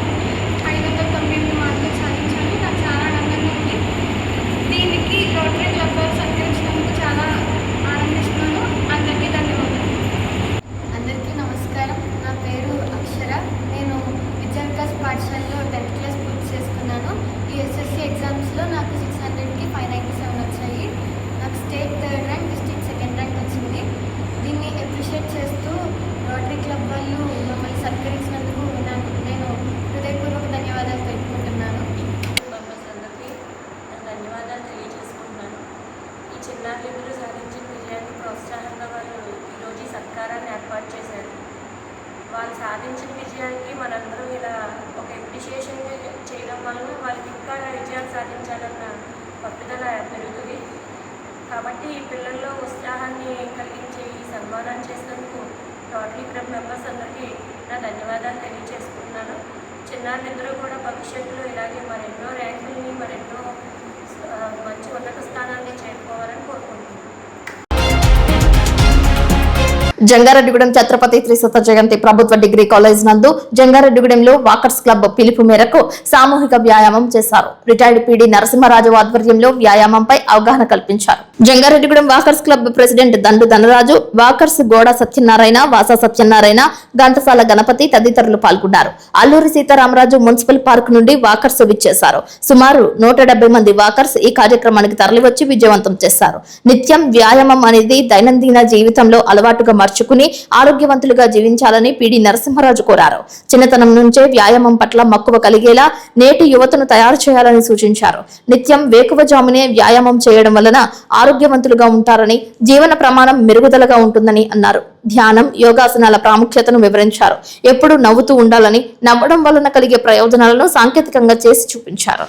598 మార్కులు సాధించాను. నాకు చాలా ఆనందంగా ఉంది. దీనికి రోటరీ క్లబ్ వారు సత్కరించినందుకు చాలా ఆనందిస్తున్నాను. అందరికీ ధన్యవాదాలు. అందరికీ నమస్కారం. నా పేరు అక్షర. నేను విద్యావికాస్ పాఠశాలలో 10th క్లాస్ పూర్తి చేసుకున్నాను. ఈ SSC ఎగ్జామ్స్లో నాకు 600కి 597 వచ్చాయి. నాకు state 3rd rank, district second rank వచ్చింది. దీన్ని అప్రిషియేట్ చేస్తూ రోటరీ క్లబ్ వాళ్ళు మమ్మల్ని సత్కరించినందుకు నేను హృదయపూర్వక ధన్యవాదాలు తెలుపుకుంటున్నాను. మెంబర్స్ అందరికీ ధన్యవాదాలు తెలియజేసుకుంటున్నాను. ఈ చిన్నారులందరూ సాధించిన విజయాన్ని ప్రోత్సాహంగా వాళ్ళు ఈరోజు ఈ సత్కారాన్ని ఏర్పాటు చేశారు. వాళ్ళు సాధించిన విజయానికి మనందరూ ఇలా ఒక అప్రిషియేషన్ చేయడం వలన వాళ్ళకి ఇంకా విజయాలు సాధించాలన్న పట్టుదల పెరుగుతుంది. కాబట్టి ఈ పిల్లల్లో ఉత్సాహాన్ని కలిగించే ఈ సన్మానాన్ని చేసినందుకు రోటరీ క్లబ్ మెంబర్స్ అందరికీ నా ధన్యవాదాలు తెలియజేసుకుంటున్నాను. చిన్నారులందరూ కూడా భవిష్యత్తులో ఇలాగే మరెన్నో ర్యాంకుల్ని మరెన్నో మంచి ఉన్నత స్థానాన్ని చేరుకోవాలని కోరుకుంటున్నాను. జంగారెడ్డిగూడెం ఛత్రపతి శ్రీ సత్య జయంతి ప్రభుత్వ డిగ్రీ కాలేజ్ నందు జంగారెడ్డిగూడెంలో వాకర్స్ క్లబ్ పిలుపు మేరకు సామూహిక వ్యాయామం చేశారు. రిటైర్డ్ పీడీ నరసింహరాజు ఆధ్వర్యంలో వ్యాయామంపై అవగాహన కల్పించారు. జంగారెడ్డిగూడెం వాకర్స్ క్లబ్ ప్రెసిడెంట్ దండు ధనరాజు, వాకర్స్ గోడ సత్యనారాయణ, వాస సత్యనారాయణ, ఘంటసాల గణపతి తదితరులు పాల్గొన్నారు. అల్లూరి సీతారామరాజు మున్సిపల్ పార్క్ నుండి వాకర్స్ విచ్చేశారు. సుమారు 170 మంది వాకర్స్ ఈ కార్యక్రమానికి తరలివచ్చి విజయవంతం చేశారు. నిత్యం వ్యాయామం అనేది దైనందిన జీవితంలో అలవాటుగా మార్చుకుని ఆరోగ్యవంతులుగా జీవించాలని పీడీ నరసింహరాజు కోరారు. చిన్నతనం నుంచే వ్యాయామం పట్ల మక్కువ కలిగేలా నేటి యువతను తయారు చేయాలని సూచించారు. నిత్యం వేకువజామునే వ్యాయామం చేయడం వలన ఆరోగ్యవంతులుగా ఉంటారని, జీవన ప్రమాణం మెరుగుదలగా ఉంటుందని అన్నారు. ధ్యానం, యోగాసనాల ప్రాముఖ్యతను వివరించారు. ఎప్పుడూ నవ్వుతూ ఉండాలని, నవ్వడం వలన కలిగే ప్రయోజనాలను సాంకేతికంగా చేసి చూపించారు.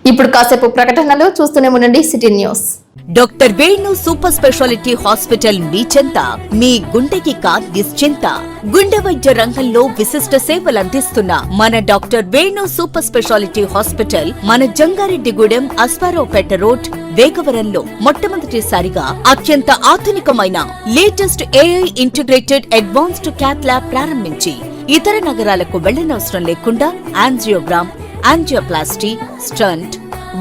ఇప్పుడు కాసేపు ప్రకటనలు చూస్తూనే ఉండండి city news. Doctor Venu super speciality hospital మీ చెంత. మీ గుండెకి నిశ్చింత. గుండె వైద్య రంగంలో విశిష్ట సేవలు అందిస్తున్న మన doctor Venu super speciality hospital మన జంగారెడ్డిగూడెం అస్పారావుపేట రోడ్ వేగవరంలో మొట్టమొదటిసారిగా అత్యంత ఆధునికమైన latest AI integrated advanced cath lab ప్రారంభించి ఇతర నగరాలకు వెళ్లనవసరం లేకుండా angiogram, angioplasty, stent,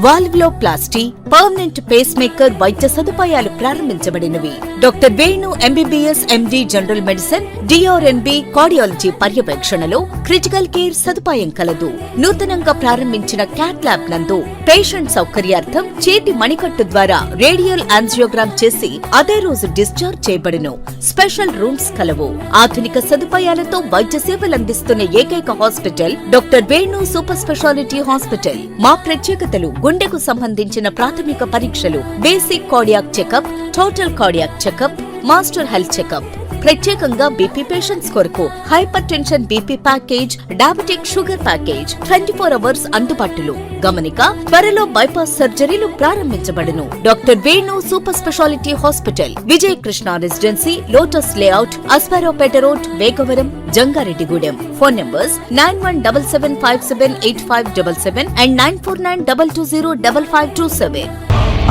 valvuloplasty, permanent pacemaker వైద్య సదుపాయాలు ప్రారంభించబడినవి. Doctor Venu MBBS MD general medicine, DrNB cardiology పర్యవేక్షణలో క్రిటికల్ కేర్ సదుపాయం కలదు. నూతనంగా ప్రారంభించిన క్యాట్ ల్యాబ్ నందు పేషెంట్ సౌకర్యార్థం చేతి మణికట్టు ద్వారా రేడియల్ యాంజియోగ్రామ్ చేసి అదే రోజు డిశ్చార్జ్ చేయబడును. స్పెషల్ రూమ్స్ కలవు. ఆధునిక సదుపాయాలతో వైద్య సేవలు అందిస్తున్న ఏకైక hospital doctor Venu super speciality hospital. మా ప్రత్యేకతలు: గుండెకు సంబంధించిన ప్రాథమిక పరీక్షలు, basic cardiac checkup, total cardiac checkup, master health checkup. ప్రత్యేకంగా బీపీ పేషెంట్స్ కొరకు hypertension BP package, diabetic sugar package 24 hours అందుబాటులో. గమనిక: త్వరలో బైపాస్ సర్జరీలు ప్రారంభించబడును. Doctor Venu super speciality hospital, Vijaya Krishna residency, lotus layout, Aswaraopeta road, Vegavaram, Jangareddygudem. Phone numbers 9177578577 and 9492205527.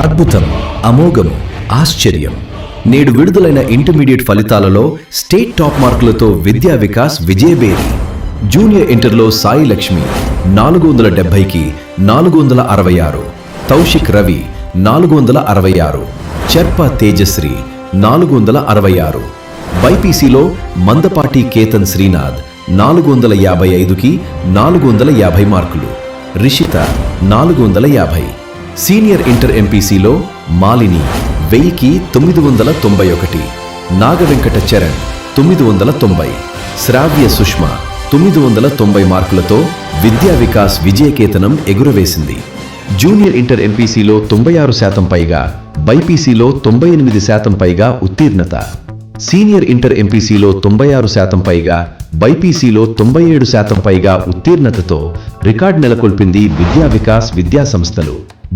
అద్భుతం, అమోఘం, ఆశ్చర్యం. నేడు విడుదలైన ఇంటర్మీడియట్ ఫలితాలలో స్టేట్ టాప్ మార్కులతో విద్యా వికాస్ విజయబేరి. జూనియర్ ఇంటర్లో సాయి లక్ష్మి 470కి 466, తౌషిక్ రవి 466, చెర్ప తేజశ్రీ 466, బైపీసీలో మందపాటి కేతన్ శ్రీనాథ్ 455కి 450 మార్కులు, రిషిత 450. సీనియర్ ఇంటర్ ఎంపీసీలో మాలిని 1000కి 991, నాగవెంకట చరణ్ 990, శ్రావ్య సుష్మ 990 మార్కులతో విద్యా వికాస్ విజయకేతనం ఎగురవేసింది. జూనియర్ ఇంటర్ ఎంపీసీలో 96% పైగా, బైపీసీలో 98% పైగా ఉత్తీర్ణత. సీనియర్ ఇంటర్ ఎంపీసీలో 96% పైగా, బైపీసీలో 97% పైగా ఉత్తీర్ణతతో రికార్డు నెలకొల్పింది విద్యా వికాస్ విద్యా సంస్థలు,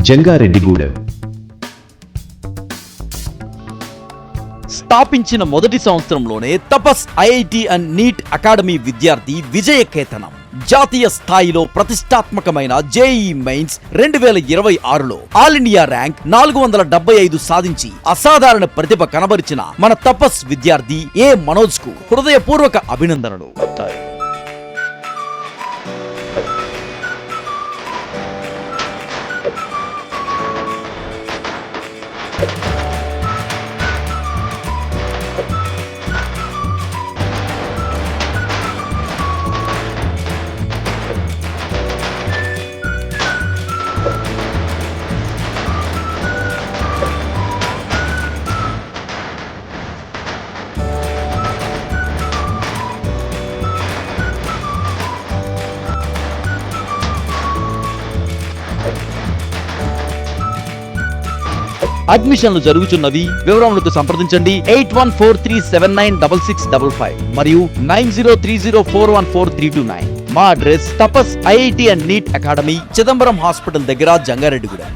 జంగారెడ్డిగూడెం. స్థాపించిన మొదటి సంవత్సరంలోనే Tapas IIT and NEET academy విద్యార్థి విజయకేతనం. జాతీయ స్థాయిలో ప్రతిష్టాత్మకమైన జేఈ మెయిన్స్ 2026లో ఆల్ ఇండియా ర్యాంక్ 475 సాధించి అసాధారణ ప్రతిభ కనబరిచిన మన తపస్ విద్యార్థి ఏ మనోజ్ కు హృదయపూర్వక అభినందనలు. అడ్మిషన్లు జరుగుతున్నవి. వివరములకు సంప్రదించండి 8143796655 మరియు 9030414329. మా address Tapas IIT and NEET academy, Chidambaram hospital దగ్గర, జంగారెడ్డిగూడెం.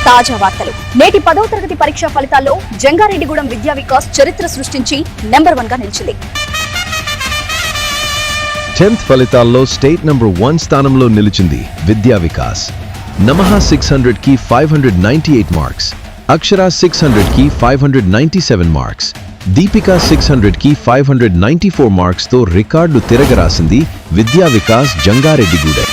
తాజా వార్తలు. నేటి 10వ తరగతి పరీక్షా ఫలితాల్లో జంగారెడ్డిగూడెం విద్యా వికాస్ చరిత్ర సృష్టించి నెంబర్ 1 గా నిలిచింది. 10th ఫలితాల్లో స్టేట్ నంబర్ 1 స్థానంలో నిలిచింది విద్యా వికాస్. నమః 600కి 598 మార్క్స్, అక్షర 600కి 597 మార్క్స్, దీపిక 600కి 594 మార్క్స్ తో రికార్డు తిరగరాసింది విద్యా వికాస్ జంగారెడ్డిగూడెం.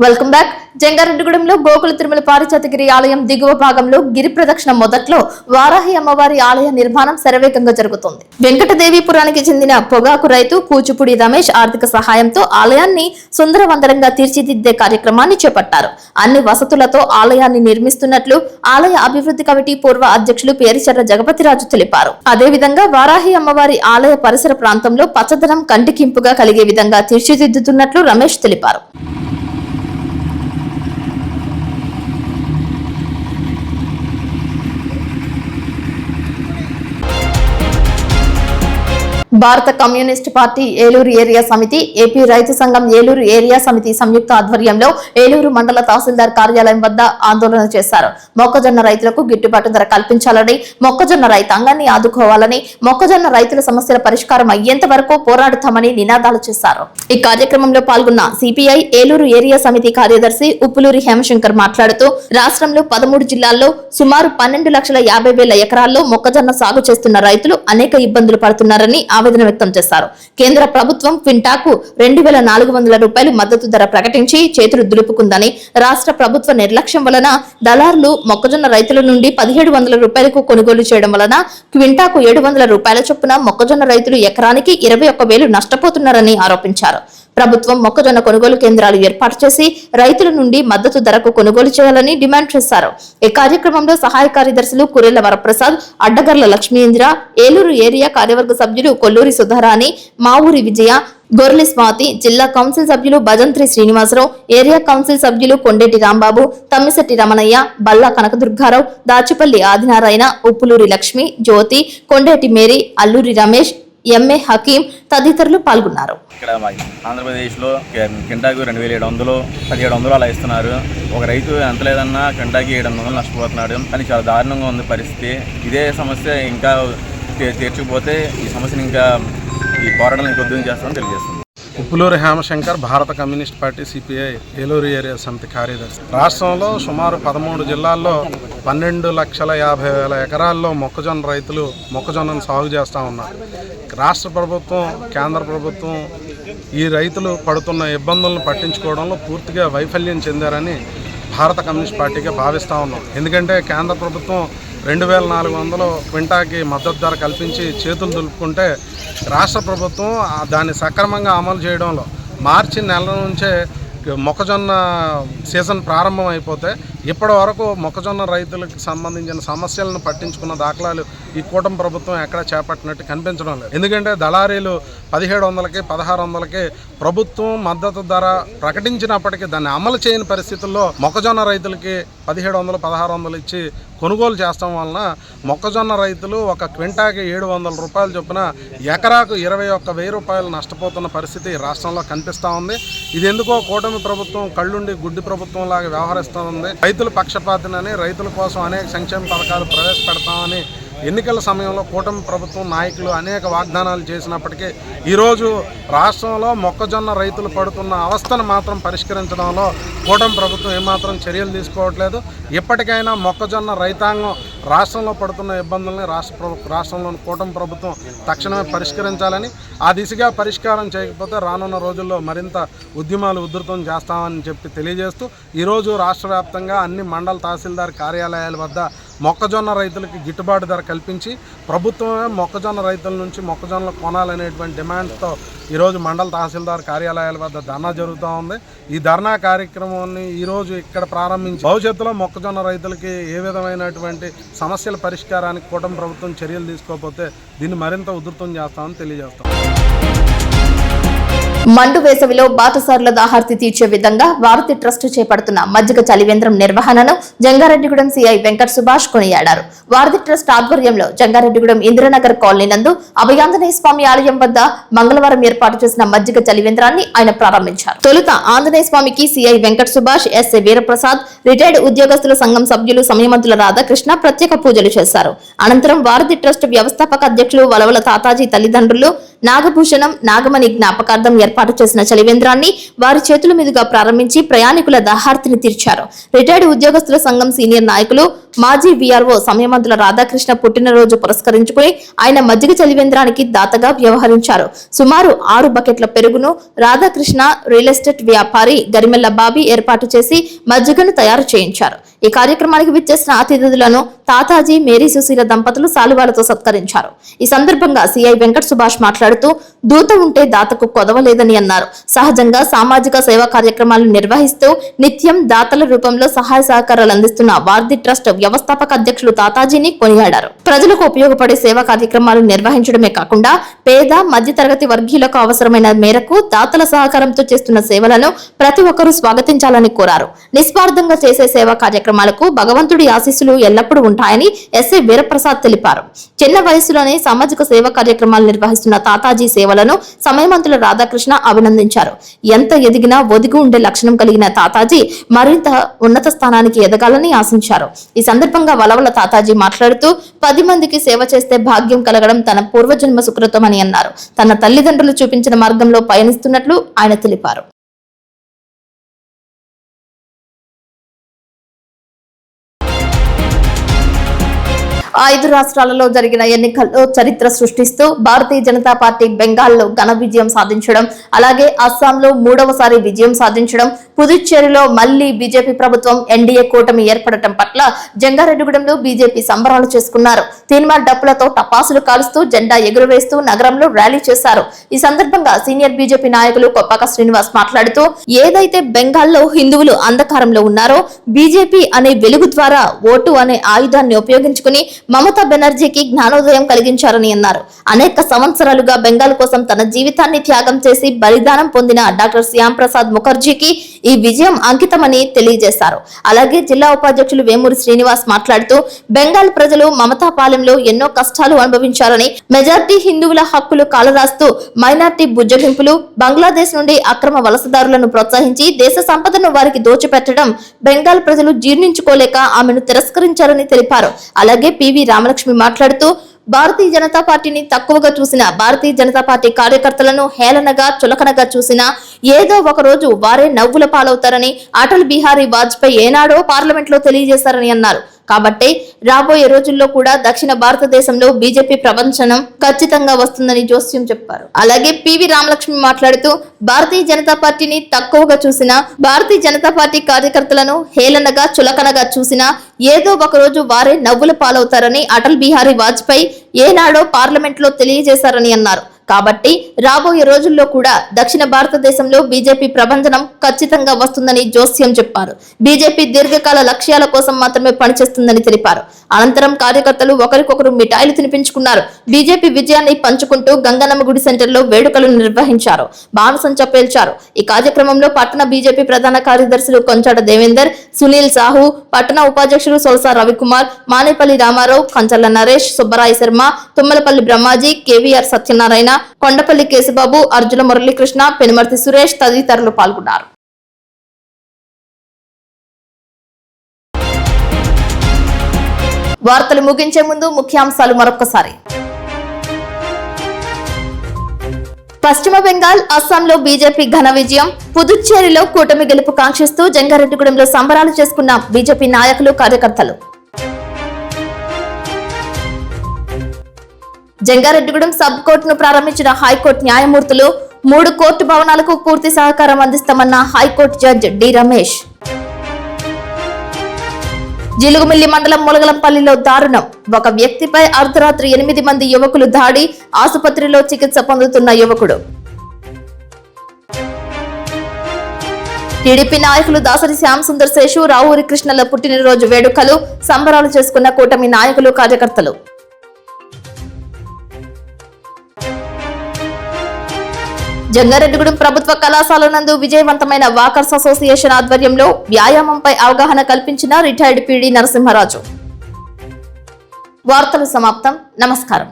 Welcome back. జంగారెడ్డిగూడెంలో గోకుల తిరుమల పారిజాతగిరి ఆలయం దిగువ భాగంలో గిరి ప్రదక్షిణ మొదట్లో వారాహి అమ్మవారి ఆలయ నిర్మాణం శరవేగంగా జరుగుతోంది. వెంకటదేవీపురానికి చెందిన పొగాకు రైతు కూచిపూడి రమేష్ ఆర్థిక సహాయంతో ఆలయాన్ని సుందరవందరంగా తీర్చిదిద్దే కార్యక్రమాన్ని చేపట్టారు. అన్ని వసతులతో ఆలయాన్ని నిర్మిస్తున్నట్లు ఆలయ అభివృద్ధి కమిటీ పూర్వ అధ్యక్షులు పేరిచెర్ల జగపతిరాజు తెలిపారు. అదేవిధంగా వారాహి అమ్మవారి ఆలయ పరిసర ప్రాంతంలో పచ్చదనం కంటికింపుగా కలిగే విధంగా తీర్చిదిద్దుతున్నట్లు రమేష్ తెలిపారు. భారత కమ్యూనిస్ట్ పార్టీ ఏలూరు ఏరియా సమితి, ఏపీ రైతు సంఘం ఏలూరు ఏరియా సమితి సంయుక్త ఆధ్వర్యంలో ఏలూరు మండల తహసీల్దార్ కార్యాలయం వద్ద ఆందోళన చేశారు. మొక్కజొన్న రైతులకు గిట్టుబాటు ధర కల్పించాలని, మొక్కజొన్న రైతాంగాన్ని ఆదుకోవాలని, మొక్కజొన్న రైతుల సమస్యల పరిష్కారం అయ్యేంత వరకు పోరాడుతామని నినాదాలు చేశారు. ఈ కార్యక్రమంలో పాల్గొన్న సిపిఐ ఏలూరు ఏరియా సమితి కార్యదర్శి ఉప్పులూరి హేమశంకర్ మాట్లాడుతూ రాష్ట్రంలో 13 జిల్లాల్లో సుమారు 12,50,000 ఎకరాల్లో మొక్కజొన్న సాగు చేస్తున్న రైతులు అనేక ఇబ్బందులు పడుతున్నారని ఆవేదన వ్యక్తం చేశారు. కేంద్ర ప్రభుత్వం క్వింటాకు 2,400 రూపాయలు మద్దతు ధర ప్రకటించి చేతులు దులుపుకుందని, రాష్ట్ర ప్రభుత్వ నిర్లక్ష్యం వలన దళారులు మొక్కజొన్న రైతుల నుండి 1,700 రూపాయలకు కొనుగోలు చేయడం వలన క్వింటాకు 700 రూపాయల చొప్పున మొక్కజొన్న రైతులు ఎకరానికి 21,000 నష్టపోతున్నారని ఆరోపించారు. ప్రభుత్వం మొక్కజొన్న కొనుగోలు కేంద్రాలు ఏర్పాటు చేసి రైతుల నుండి మద్దతు ధరకు కొనుగోలు చేయాలని డిమాండ్ చేశారు. ఈ కార్యక్రమంలో సహాయ కార్యదర్శులు కురెళ్ల వరప్రసాద్, అడ్డగర్ల లక్ష్మీంద్ర, ఏలూరు ఏరియా కార్యవర్గ సభ్యులు కొల్లూరి సుధారాణి, మావూరి విజయ, గొర్రెలి స్వాతి, జిల్లా కౌన్సిల్ సభ్యులు భజంత్రి శ్రీనివాసరావు, ఏరియా కౌన్సిల్ సభ్యులు కొండేటి రాంబాబు, తమ్మిశెట్టి రమణయ్య, బల్లా కనకదుర్గారావు, దాచిపల్లి ఆదినారాయణ, ఉప్పులూరి లక్ష్మి, జ్యోతి, కొండేటి మేరీ, అల్లూరి రమేష్, ఎంఏ హకీం తదితరులు పాల్గొన్నారు. ఇక్కడ ఆంధ్రప్రదేశ్లో కింటాకు 2,700, 1,700 అలా ఇస్తున్నారు. ఒక రైతు ఎంత లేదన్నా కింటాకి 700 నష్టపోతున్నాడు. అని చాలా దారుణంగా ఉంది పరిస్థితి. ఇదే సమస్య ఇంకా తీర్చకపోతే ఈ సమస్యను ఇంకా ఈ పోరాటం ఇంకొద్దు చేస్తామని తెలియజేస్తుంది. ఉప్పులూరి హేమశంకర్, భారత communist party CPI Eluru area సమితి కార్యదర్శి. రాష్ట్రంలో సుమారు 13 జిల్లాల్లో 12,50,000 ఎకరాల్లో మొక్కజొన్న రైతులు మొక్కజొన్నను సాగు చేస్తూ ఉన్నారు. రాష్ట్ర ప్రభుత్వం, కేంద్ర ప్రభుత్వం ఈ రైతులు పడుతున్న ఇబ్బందులను పట్టించుకోవడంలో పూర్తిగా వైఫల్యం చెందారని భారత కమ్యూనిస్ట్ పార్టీగా భావిస్తూ ఉన్నాం. ఎందుకంటే కేంద్ర ప్రభుత్వం 2,400 క్వింటాకి మద్దతు ధర కల్పించి చేతులు దులుపుకుంటే రాష్ట్ర ప్రభుత్వం దాన్ని సక్రమంగా అమలు చేయడంలో మార్చి నెల నుంచే మొక్కజొన్న సీజన్ ప్రారంభం అయిపోతే ఇప్పటి వరకు మొక్కజొన్న రైతులకు సంబంధించిన సమస్యలను పట్టించుకున్న దాఖలాలు ఈ కూటమి ప్రభుత్వం ఎక్కడ చేపట్టినట్టు కనిపించడం లేదు. ఎందుకంటే దళారీలు 1,700కి 1,600కి ప్రభుత్వం మద్దతు ధర ప్రకటించినప్పటికీ దాన్ని అమలు చేయని పరిస్థితుల్లో మొక్కజొన్న రైతులకి 1,700, 1,600 ఇచ్చి కొనుగోలు చేస్తాం వలన మొక్కజొన్న రైతులు ఒక క్వింటాకి 700 రూపాయలు చొప్పున ఎకరాకు 21,000 రూపాయలు నష్టపోతున్న పరిస్థితి రాష్ట్రంలో కనిపిస్తూ ఉంది. ఇది ఎందుకో కూటమి ప్రభుత్వం కళ్ళుండి గుడ్డి ప్రభుత్వం లాగా వ్యవహరిస్తూ ఉంది. రైతుల పక్షపాతనని, రైతుల కోసం అనేక సంక్షేమ పథకాలు ప్రవేశపెడతామని ఎన్నికల సమయంలో కూటమి ప్రభుత్వం నాయకులు అనేక వాగ్దానాలు చేసినప్పటికీ ఈరోజు రాష్ట్రంలో మొక్కజొన్న రైతులు పడుతున్న అవస్థను మాత్రం పరిష్కరించడంలో కూటమి ప్రభుత్వం ఏమాత్రం చర్యలు తీసుకోవట్లేదు. ఇప్పటికైనా మొక్కజొన్న రైతాంగం రాష్ట్రంలో పడుతున్న ఇబ్బందుల్ని రాష్ట్రంలోని కూటమి ప్రభుత్వం తక్షణమే పరిష్కరించాలని, ఆ దిశగా పరిష్కారం చేయకపోతే రానున్న రోజుల్లో మరింత ఉద్యమాలు ఉధృతం చేస్తామని చెప్పి తెలియజేస్తూ ఈరోజు రాష్ట్ర వ్యాప్తంగా అన్ని మండల తహసీల్దార్ కార్యాలయాల వద్ద మొక్కజొన్న రైతులకి గిట్టుబాటు ధర కల్పించి ప్రభుత్వమే మొక్కజొన్న రైతుల నుంచి మొక్కజొన్నలు కొనాలనేటువంటి డిమాండ్తో ఈరోజు మండల తహసీల్దార్ కార్యాలయాల వద్ద ధర్నా జరుగుతూ ఉంది. ఈ ధర్నా కార్యక్రమాన్ని ఈరోజు ఇక్కడ ప్రారంభించి భవిష్యత్తులో మొక్కజొన్న రైతులకి ఏ విధమైనటువంటి సమస్యల పరిష్కారానికి కూటమి ప్రభుత్వం చర్యలు తీసుకోకపోతే దీన్ని మరింత ఉధృతం చేస్తామని తెలియజేస్తాం. మండు వేసవిలో బాటసారుల దాహార్తి తీర్చే విధంగా భారతి ట్రస్ట్ చేపడుతున్న మజ్జిగ చలివేంద్రం నిర్వహణను జంగారెడ్డిగూడెం సిఐ వెంకట సుభాష్ కొనియాడారు. భారతి ట్రస్ట్ ఆధ్వర్యంలో జంగారెడ్డిగూడెం ఇంద్రనగర్ కాలనీ నందు అభయాంజనేయ స్వామి ఆలయం వద్ద మంగళవారం ఏర్పాటు చేసిన మజ్జిగ చలివేంద్రాన్ని ఆయన ప్రారంభించారు. తొలుత ఆంజనేయ స్వామికి CI Venkata Subhash, SA Veeraprasad, retired ఉద్యోగస్తుల సంఘం సభ్యులు సమయమంతుల రాధాకృష్ణ ప్రత్యేక పూజలు చేశారు. అనంతరం భారతి ట్రస్ట్ వ్యవస్థాపక అధ్యక్షులు వలవల తాతాజీ తల్లిదండ్రులు నాగభూషణం, నాగమణి జ్ఞాపకార్థం ఏర్పాటు చేసిన చలివేంద్రాన్ని వారి చేతుల మీదుగా ప్రారంభించి ప్రయాణికుల దాహార్తిని తీర్చారు. రిటైర్డ్ ఉద్యోగస్తుల సంఘం సీనియర్ నాయకులు మాజీ వీఆర్ఓ సమయమంతుల రాధాకృష్ణ పుట్టినరోజు పురస్కరించుకుని ఆయన మజ్జిగ చలివేంద్రానికి దాతగా వ్యవహరించారు. సుమారు 6 బకెట్ల పెరుగును రాధాకృష్ణ రియల్ ఎస్టేట్ వ్యాపారి గరిమెల్ల బాబీ ఏర్పాటు చేసి మజ్జిగను తయారు చేయించారు. ఈ కార్యక్రమానికి విచ్చేసిన అతిథులను తాతాజీ మేరీ సుశీల దంపతులు సాలువాలతో సత్కరించారు. ఈ సందర్భంగా సిఐ వెంకట సుభాష్ మాట్లాడుతూ దూత ఉంటే దాతకు కొదవలేదని అన్నారు. సహజంగా సామాజిక సేవా కార్యక్రమాలు నిర్వహిస్తూ నిత్యం దాతల రూపంలో సహాయ సహకారాలు అందిస్తున్న వార్ది ట్రస్ట్ వ్యవస్థాపక అధ్యక్షులు తాతాజీని కొనియాడారు. ప్రజలకు ఉపయోగపడే సేవా కార్యక్రమాలు నిర్వహించడమే కాకుండా పేద మధ్యతరగతి వర్గీయులకు అవసరమైన మేరకు దాతల సహకారంతో చేస్తున్న సేవలను ప్రతి ఒక్కరూ స్వాగతించాలని కోరారు. నిస్వార్థంగా చేసే సేవా కార్యక్రమాలకు భగవంతుడి ఆశీస్సులు ఎల్లప్పుడూ ఉంటాయని ఎస్ఐ వీరప్రసాద్ తెలిపారు. చిన్న వయసులోనే సామాజిక సేవా కార్యక్రమాలు నిర్వహిస్తున్న తాతాజీ సేవలను సమయమంతుల రాధాకృష్ణ అభినందించారు. ఎంత ఎదిగినా ఒదిగి ఉండే లక్షణం కలిగిన తాతాజీ మరింత ఉన్నత స్థానానికి ఎదగాలని ఆశించారు. ఈ సందర్భంగా వలవల తాతాజీ మాట్లాడుతూ 10 మందికి సేవ చేస్తే భాగ్యం కలగడం తన పూర్వజన్మ సుకృతమని అన్నారు. తన తల్లిదండ్రులు చూపించిన మార్గంలో పయనిస్తున్నట్లు ఆయన తెలిపారు. 5 రాష్ట్రాలలో జరిగిన ఎన్నికల్లో చరిత్ర సృష్టిస్తూ భారతీయ జనతా పార్టీ బెంగాల్లో ఘన విజయం సాధించడం, అలాగే అస్సాంలో 3వసారి విజయం సాధించడం, పుదుచ్చేరిలో మళ్లీ బీజేపీ ప్రభుత్వం ఎన్డీఏ కూటమి ఏర్పడటం పట్ల జంగారెడ్డిగూడెంలో బీజేపీ సంబరాలు చేసుకున్నారు. తీన్మార్ డప్పులతో టపాసులు కాలుస్తూ జెండా ఎగురవేస్తూ నగరంలో ర్యాలీ చేశారు. ఈ సందర్భంగా సీనియర్ బీజేపీ నాయకులు కొప్పాక శ్రీనివాస్ మాట్లాడుతూ ఏదైతే బెంగాల్లో హిందువులు అంధకారంలో ఉన్నారో బీజేపీ అనే వెలుగు ద్వారా ఓటు అనే ఆయుధాన్ని ఉపయోగించుకుని మమతా బెనర్జీకి జ్ఞానోదయం కలిగించారని అన్నారు. అనేక సంవత్సరాలుగా బెంగాల్ కోసం తన జీవితాన్ని త్యాగం చేసి బలిదానం పొందిన డాక్టర్ శ్యామ్ ప్రసాద్ ముఖర్జీకి ఈ విజయం అంకితమని తెలియజేశారు. అలాగే జిల్లా ఉపాధ్యక్షులు వేమూరి శ్రీనివాస్ మాట్లాడుతూ బెంగాల్ ప్రజలు మమతా పాలెంలో ఎన్నో కష్టాలు అనుభవించారని, మెజార్టీ హిందువుల హక్కులు కాలరాస్తూ మైనార్టీ బుజ్జగింపులు, బంగ్లాదేశ్ నుండి అక్రమ వలసదారులను ప్రోత్సహించి దేశ సంపదను వారికి దోచిపెట్టడం బెంగాల్ ప్రజలు జీర్ణించుకోలేక ఆమెను తిరస్కరించారని తెలిపారు. అలాగే పివి రామలక్ష్మి మాట్లాడుతూ భారతీయ జనతా పార్టీని తక్కువగా చూసిన, భారతీయ జనతా పార్టీ కార్యకర్తలను హేళనగా చులకనగా చూసిన ఏదో ఒక రోజు వారే నవ్వుల పాలవుతారని అటల్ బిహారీ వాజ్పేయి ఏనాడో పార్లమెంట్ లో తెలియజేశారని అన్నారు. కాబట్టి రాబోయే రోజుల్లో కూడా దక్షిణ భారతదేశంలో బీజేపీ ప్రపంచనం ఖచ్చితంగా వస్తుందని జోస్యం చెప్పారు. అలాగే పివి రామలక్ష్మి మాట్లాడుతూ భారతీయ జనతా పార్టీని తక్కువగా చూసిన, భారతీయ జనతా పార్టీ కార్యకర్తలను హేళనగా చులకనగా చూసిన ఏదో ఒక రోజు వారే నవ్వుల పాలవుతారని అటల్ బిహారీ వాజ్పేయి ఏనాడో పార్లమెంట్ లో తెలియజేశారని అన్నారు. కాబట్టి రాబోయే రోజుల్లో కూడా దక్షిణ భారతదేశంలో బీజేపీ ప్రభంజనం ఖచ్చితంగా వస్తుందని జోస్యం చెప్పారు. బీజేపీ దీర్ఘకాల లక్ష్యాల కోసం మాత్రమే పనిచేస్తుందని తెలిపారు. అనంతరం కార్యకర్తలు ఒకరికొకరు మిఠాయిలు తినిపించుకున్నారు. బీజేపీ విజయాన్ని పంచుకుంటూ గంగనమ్మ గుడి సెంటర్లో వేడుకలు నిర్వహించారు. బాణసంచ పేల్చారు. ఈ కార్యక్రమంలో పట్టణ బీజేపీ ప్రధాన కార్యదర్శులు కొంచాడ దేవేందర్, సునీల్ సాహు, పట్టణ ఉపాధ్యక్షులు సొలసా రవికుమార్, మానేపల్లి రామారావు, కంచర్ల నరేష్, సుబ్బరాయ శర్మ, తుమ్మలపల్లి బ్రహ్మాజీ, కేవీఆర్ సత్యనారాయణ, కొండపల్లి కేశబాబు, అర్జున మురళీకృష్ణ, పెనుమర్తి సురేష్ తదితరులు పాల్గొన్నారు. వార్తలు ముగించే ముందు ముఖ్యాంశాలు మరొకసారి. పశ్చిమ బెంగాల్, అస్సాంలో బీజేపీ ఘన విజయం, పుదుచ్చేరిలో కూటమి గెలుపు కాంక్షిస్తూ జంగారెడ్డిగూడెంలో సంబరాలు చేసుకున్న బీజేపీ నాయకులు, కార్యకర్తలు. జంగారెడ్డిగూడెం సబ్ కోర్టును ప్రారంభించిన హైకోర్టు న్యాయమూర్తులు, 3 కోర్టు భవనాలకు పూర్తి సహకారం అందిస్తామన్న high court judge D Ramesh. Jilugumilli మండలం ములగలంపల్లిలో దారుణం, ఒక వ్యక్తిపై అర్ధరాత్రి 8 మంది యువకులు దాడి, ఆసుపత్రిలో చికిత్స పొందుతున్న యువకుడు. టీడీపీ నాయకులు దాసరి శ్యామ్ సుందర్ శేషు, రావూరి కృష్ణల పుట్టినరోజు వేడుకలు, సంబరాలు చేసుకున్న కూటమి నాయకులు, కార్యకర్తలు. జంగారెడ్డిగూడెం ప్రభుత్వ కళాశాల నందు విజయవంతమైన వాకర్స్ అసోసియేషన్ ఆధ్వర్యంలో వ్యాయామంపై అవగాహన కల్పించిన రిటైర్డ్ పీడీ నరసింహరాజు. వార్తలు సమాప్తం. నమస్కారం.